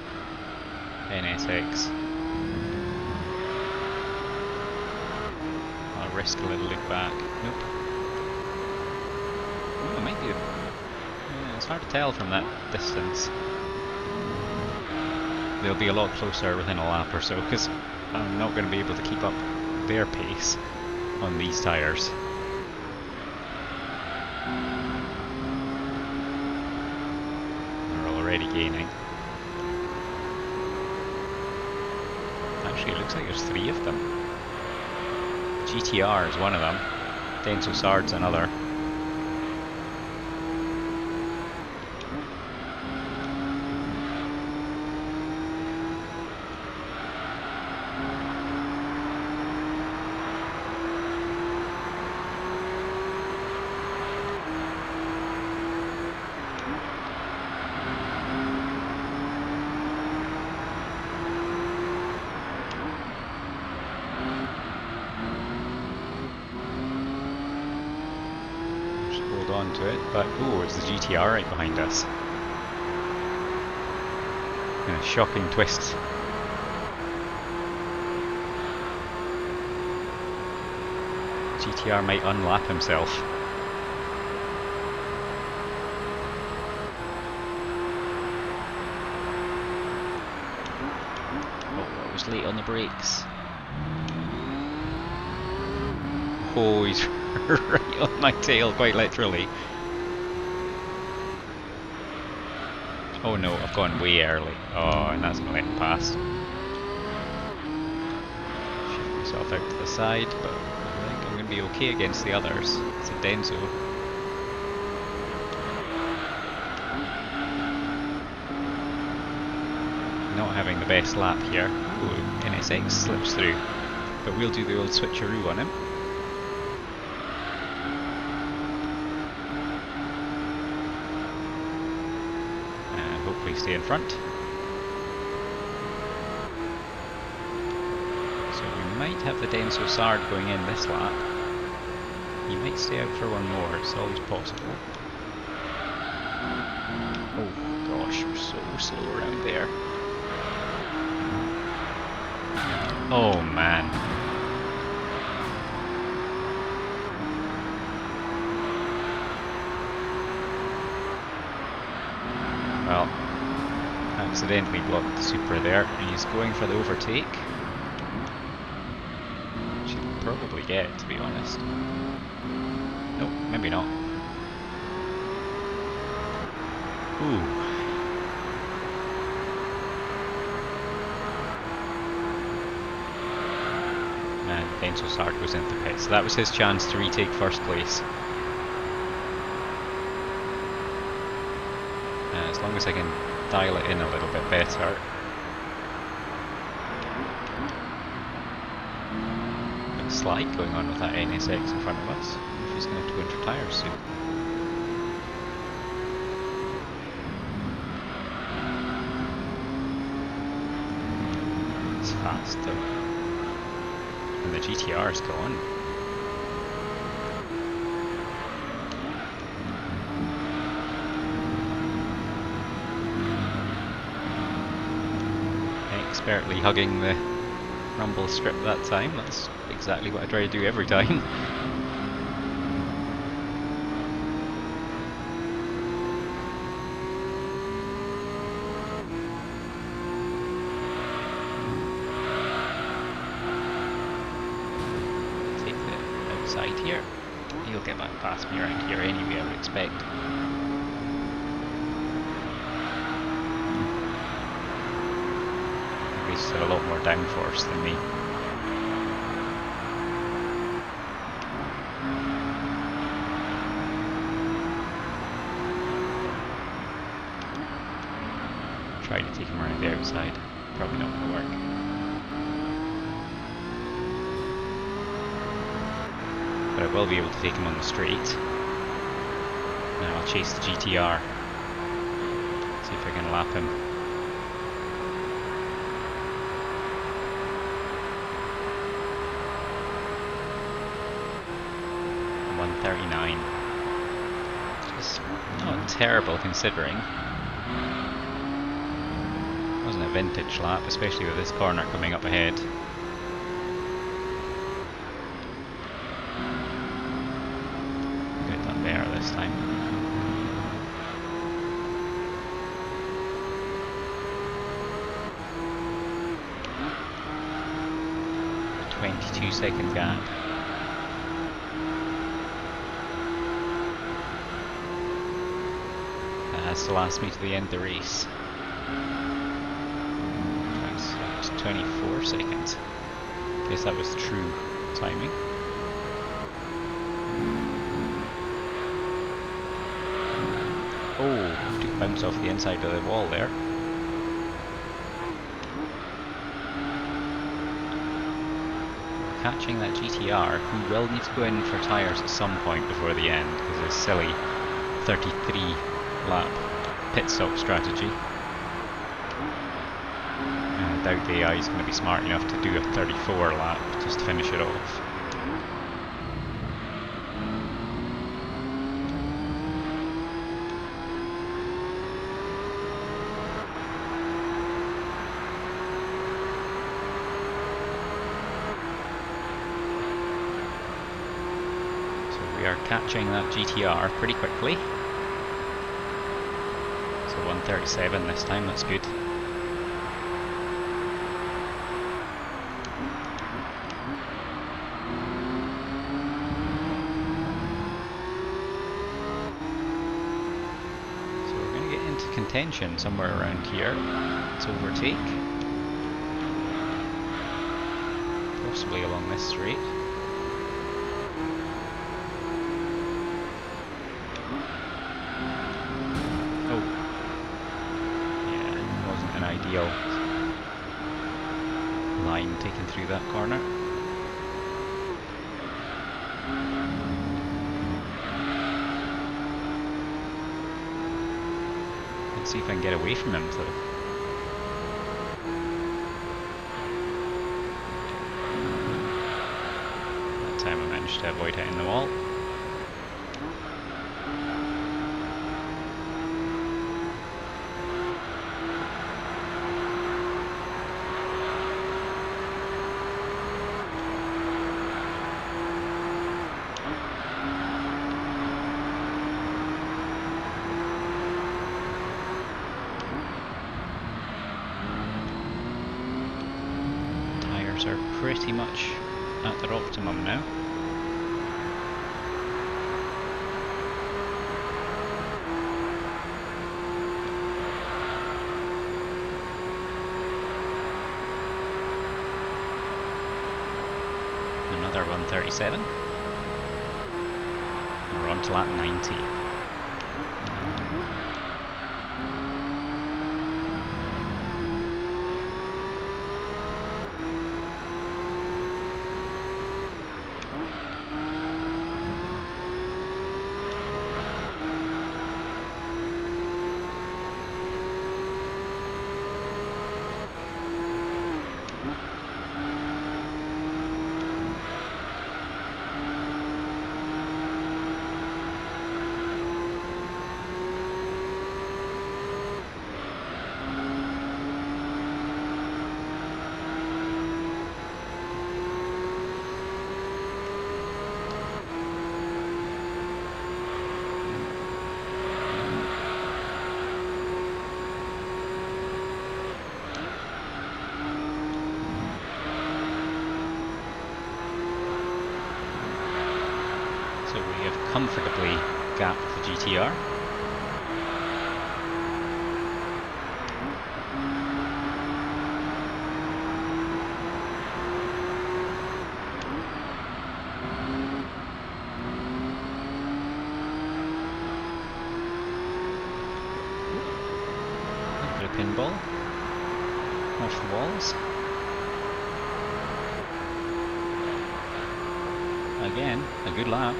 NSX. I'll risk a little look back. Nope. Oh, it might be. Yeah, it's hard to tell from that distance. They'll be a lot closer within a lap or so, because I'm not going to be able to keep up their pace on these tyres. They're already gaining. Actually, it looks like there's 3 of them. GTR is one of them. Denso Sard's another. Onto it, but oh, it's the GTR right behind us. In a shocking twist. GTR might unlap himself. Oh, I was late on the brakes. Oh, he's right on my tail, quite literally. Oh no, I've gone way early. Oh, and that's going to let him pass. Shift myself out to the side, but I think I'm going to be okay against the others. It's a Denso. Not having the best lap here. Oh, NSX slips through. But we'll do the old switcheroo on him. Stay in front. So we might have the Denso Sard going in this lap. He might stay out for one more, it's always possible. Oh gosh, we're so slow around there. Oh man. Well, accidentally blocked the Supra there, and he's going for the overtake. Which he'll probably get, to be honest. Nope, maybe not. Ooh. And Denso Sard goes into the pit, so that was his chance to retake first place. As long as I can dial it in a little bit better. Bit of slide going on with that NSX in front of us. If he's going to have to go into tyres soon. It's fast though. And the GTR's gone. Expertly hugging the rumble strip that time. That's exactly what I try to do every time. Take the outside here. He'll get back past me around here anyway, I would expect. He's a lot more downforce than me. Try to take him around the outside. Probably not going to work. But I will be able to take him on the straight. Now I'll chase the GTR. See if I can lap him. .139. Just not terrible considering. Wasn't using a vintage lap, especially with this corner coming up ahead. Get it done better this time. A 22-second gap. Has to last me to the end of the race. 24 seconds. Guess that was true timing. Oh, took a bounce off the inside of the wall there. Catching that GTR, who will need to go in for tyres at some point before the end because of his silly 33 lap pit stop strategy. I doubt the AI is going to be smart enough to do a 34 lap just to finish it off. So we are catching that GTR pretty quickly. 137 this time, that's good. So we're going to get into contention somewhere around here. Let's overtake. Possibly along this straight. Ideal line taken through that corner. Let's see if I can get away from him though. That time I managed to avoid hitting the wall. Are pretty much at their optimum now. Another 137. We're on to lap 90. Comfortably gapped the GTR. A bit of pinball off the walls. Again, a good lap.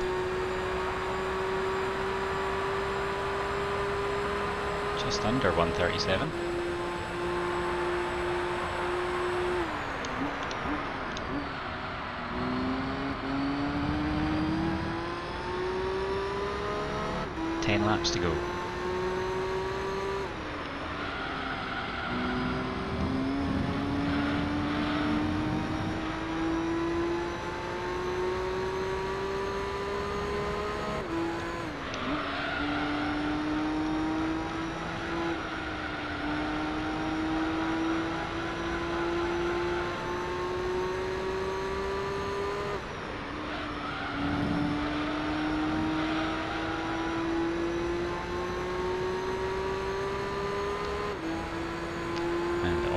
Just under 137. Ten laps to go.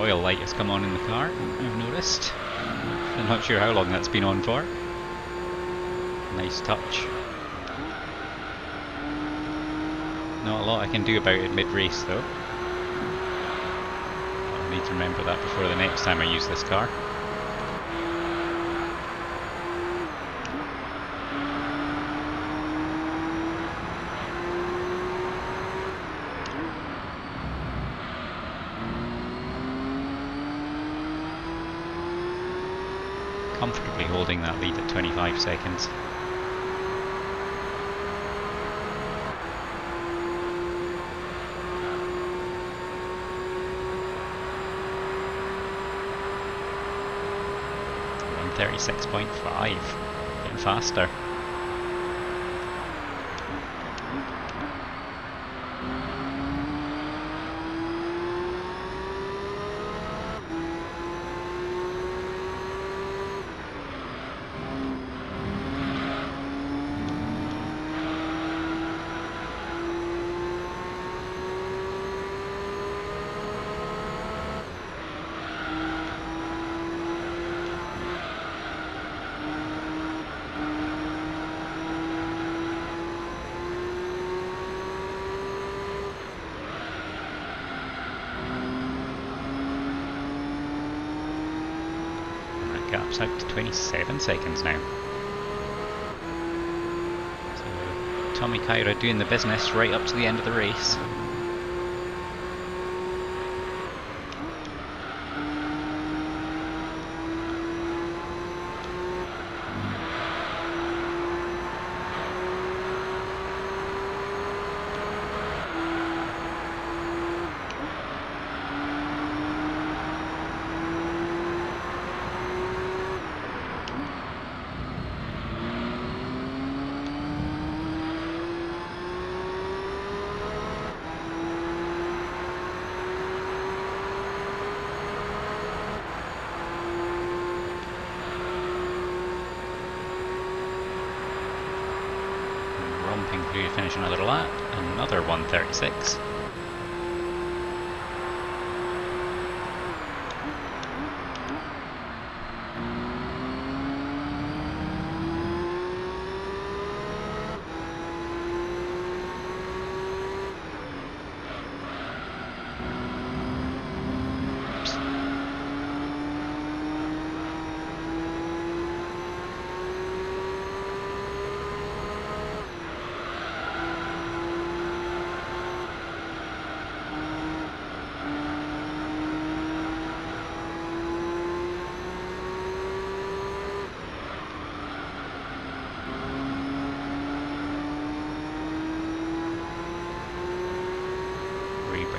oil light has come on in the car, I've noticed. I'm not sure how long that's been on for. Nice touch. Not a lot I can do about it mid-race though. I'll need to remember that before the next time I use this car. Comfortably holding that lead at 25 seconds. Run 36.5, getting faster. Gap's out to 27 seconds now. So Tommykaira doing the business right up to the end of the race. Romping through to finish another lap, another 136.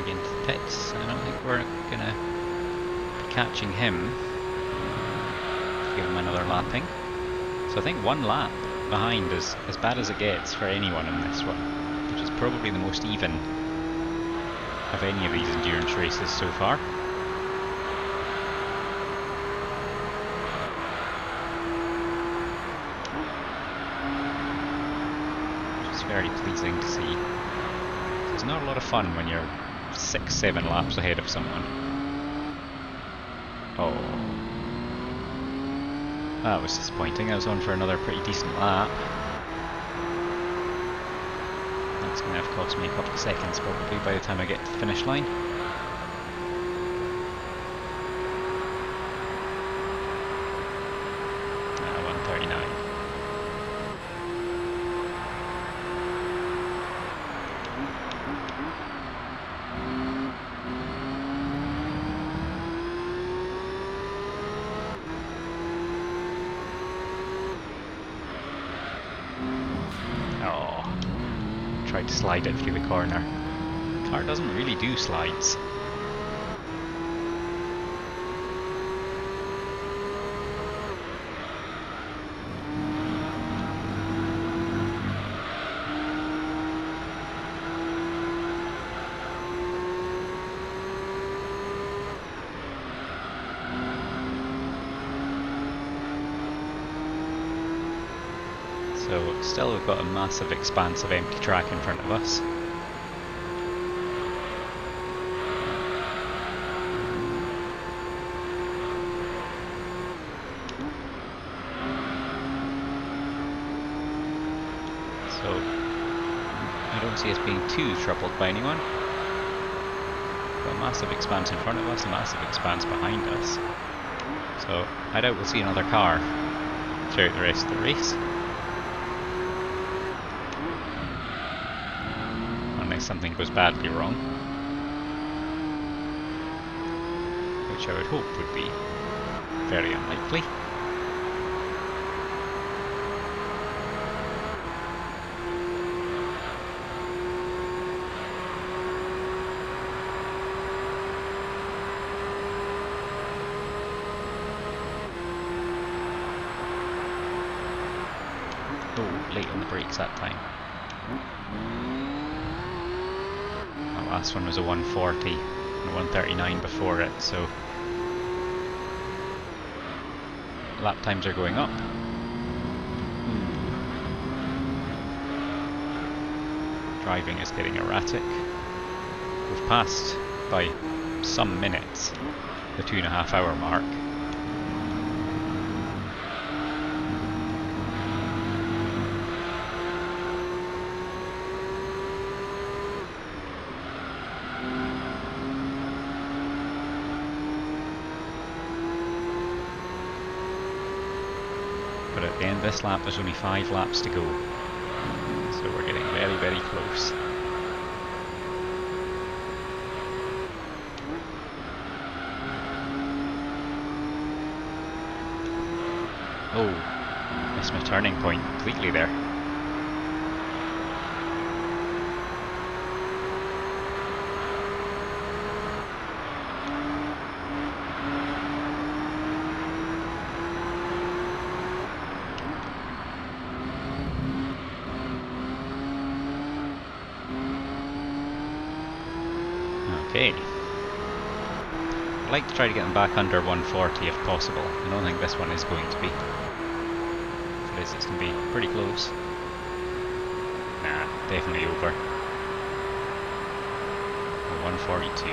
Into the pits. I don't think we're gonna be catching him. Give him another lapping. So I think one lap behind is as bad as it gets for anyone in this one, which is probably the most even of any of these endurance races so far. Which is very pleasing to see. So it's not a lot of fun when you're 6-7 laps ahead of someone. Oh, that was disappointing. I was on for another pretty decent lap. That's going to have cost me a couple of seconds probably by the time I get to the finish line. 139. Tried to slide it through the corner. The car doesn't really do slides. So still we've got a massive expanse of empty track in front of us. see us being too troubled by anyone. Got a massive expanse in front of us, a massive expanse behind us. So I doubt we'll see another car throughout the rest of the race. Unless something goes badly wrong. Which I would hope would be very unlikely. Oh, late on the brakes that time. That last one was a 140 and a 139 before it, so lap times are going up. Driving is getting erratic. We've passed by some minutes the 2.5 hour mark. But at the end of this lap there's only 5 laps to go, so we're getting very, very close. Oh, missed my turning point completely there. Okay. I'd like to try to get them back under 140 if possible. I don't think this one is going to be. If it is, it's going to be pretty close. Nah, definitely over. 142.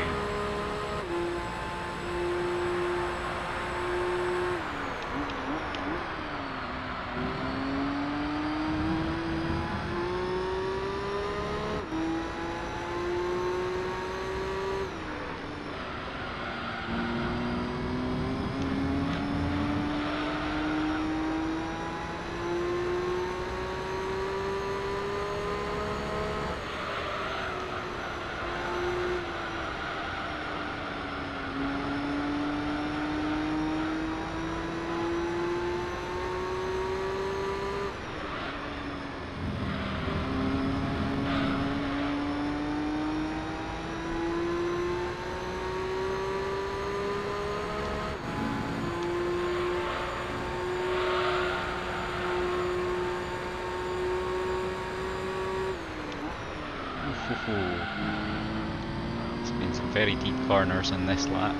There's been some very deep corners in this lap.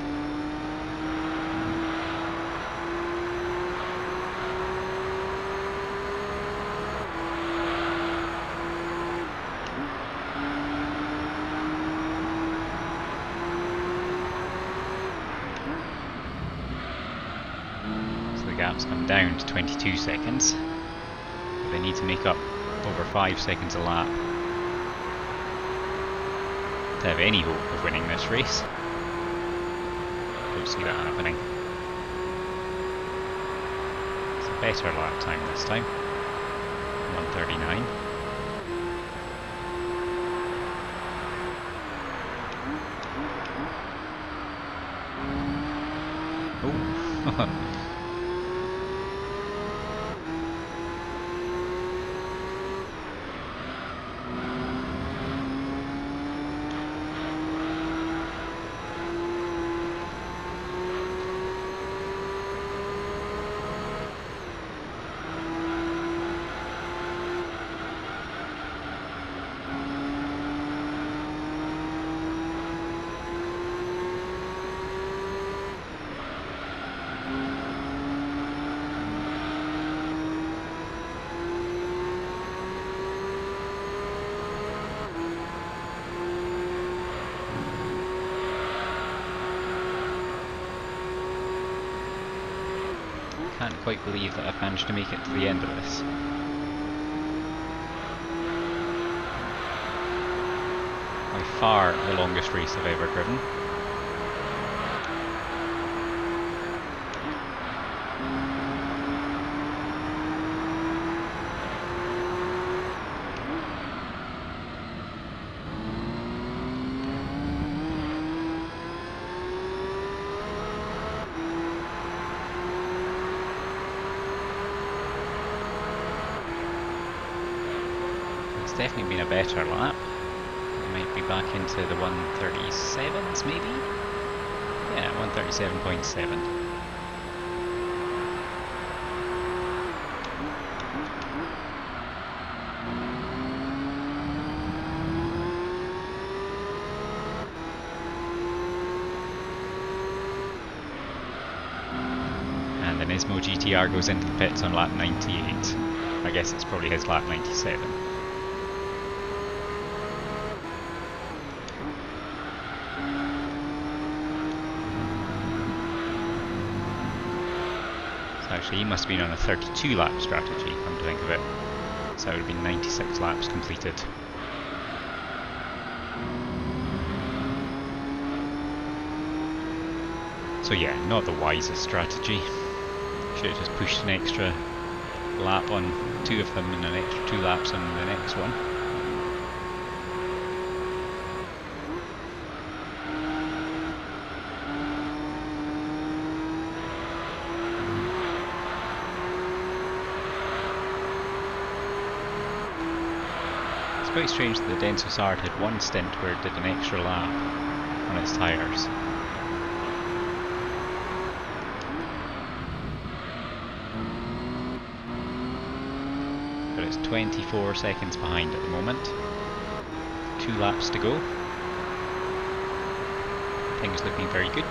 So the gap's come down to 22 seconds. But they need to make up over 5 seconds a lap to have any hope of winning this race. Don't see that happening. It's a better lap time this time. 139. Oh. Can't quite believe that I've managed to make it to the end of this. far the longest race I've ever driven. It's definitely been a better lap. We might be back into the 137s maybe? Yeah, 137.7. And the Nismo GTR goes into the pits on lap 98. I guess it's probably his lap 97. Actually, he must have been on a 32 lap strategy, come to think of it. So it would have been 96 laps completed. So yeah, not the wisest strategy. Should have just pushed an extra lap on two of them and an extra 2 laps on the next one. It's quite strange that the Denso Sard had one stint where it did an extra lap on its tyres. But it's 24 seconds behind at the moment. 2 laps to go. Things looking very good.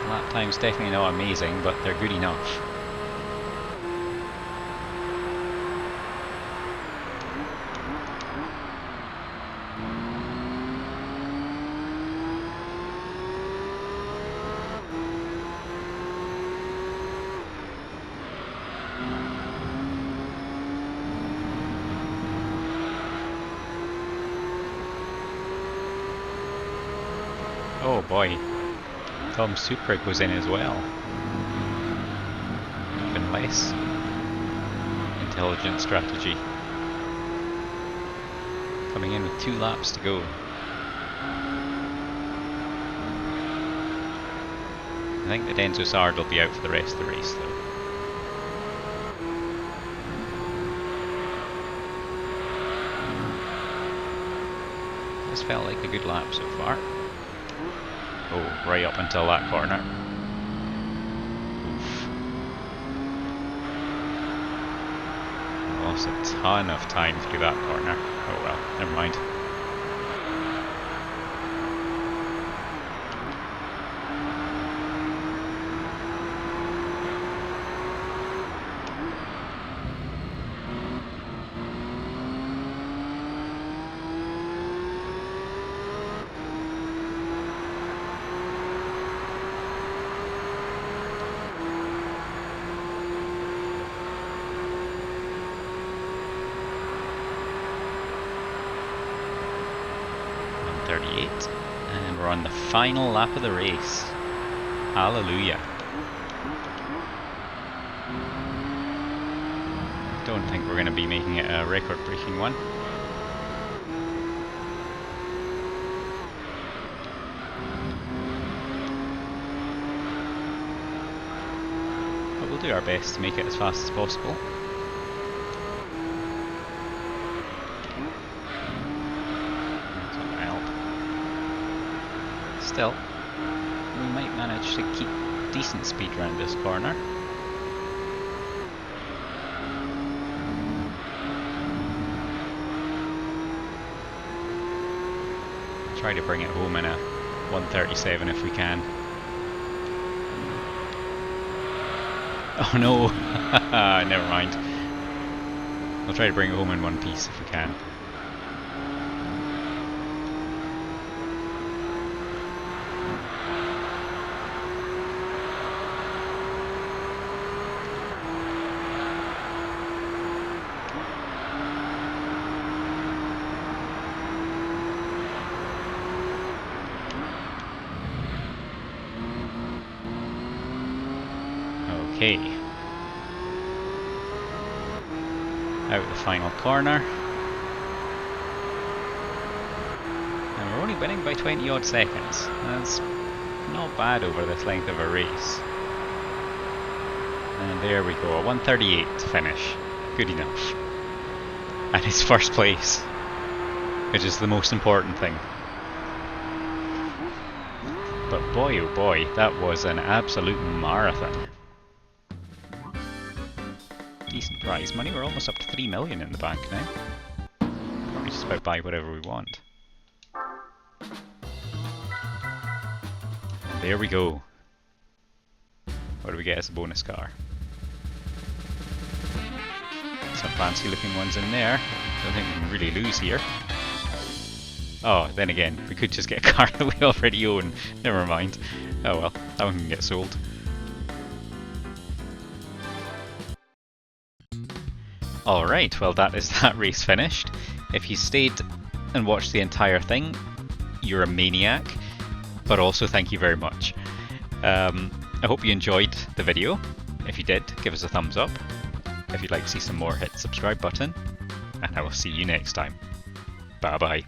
Lap time's definitely not amazing, but they're good enough. Oh boy. Tom Supra goes in as well. Even less intelligent strategy. Coming in with 2 laps to go. I think the Denso Sard will be out for the rest of the race though. This felt like a good lap so far. Oh, right up until that corner. Oof. Lost a ton of time through that corner. Oh well, never mind. And we're on the final lap of the race. Hallelujah. Don't think we're going to be making it a record-breaking one. But we'll do our best to make it as fast as possible. Still, we might manage to keep decent speed around this corner. Try to bring it home in a 137 if we can. Oh no! Never mind. We'll try to bring it home in one piece if we can. Okay. Out the final corner. And we're only winning by 20 odd seconds. That's not bad over this length of a race. And there we go, a 138 finish. Good enough. And it's first place, which is the most important thing. But boy oh boy, that was an absolute marathon. Decent prize money, we're almost up to 3 million in the bank now. Probably just about buy whatever we want. And there we go. What do we get as a bonus car? Some fancy looking ones in there. Don't think we can really lose here. Oh, then again, we could just get a car that we already own. Never mind. Oh well, that one can get sold. Alright, well that is that race finished. If you stayed and watched the entire thing, you're a maniac. But also thank you very much. I hope you enjoyed the video. If you did, give us a thumbs up. If you'd like to see some more, hit the subscribe button. And I will see you next time. Bye bye.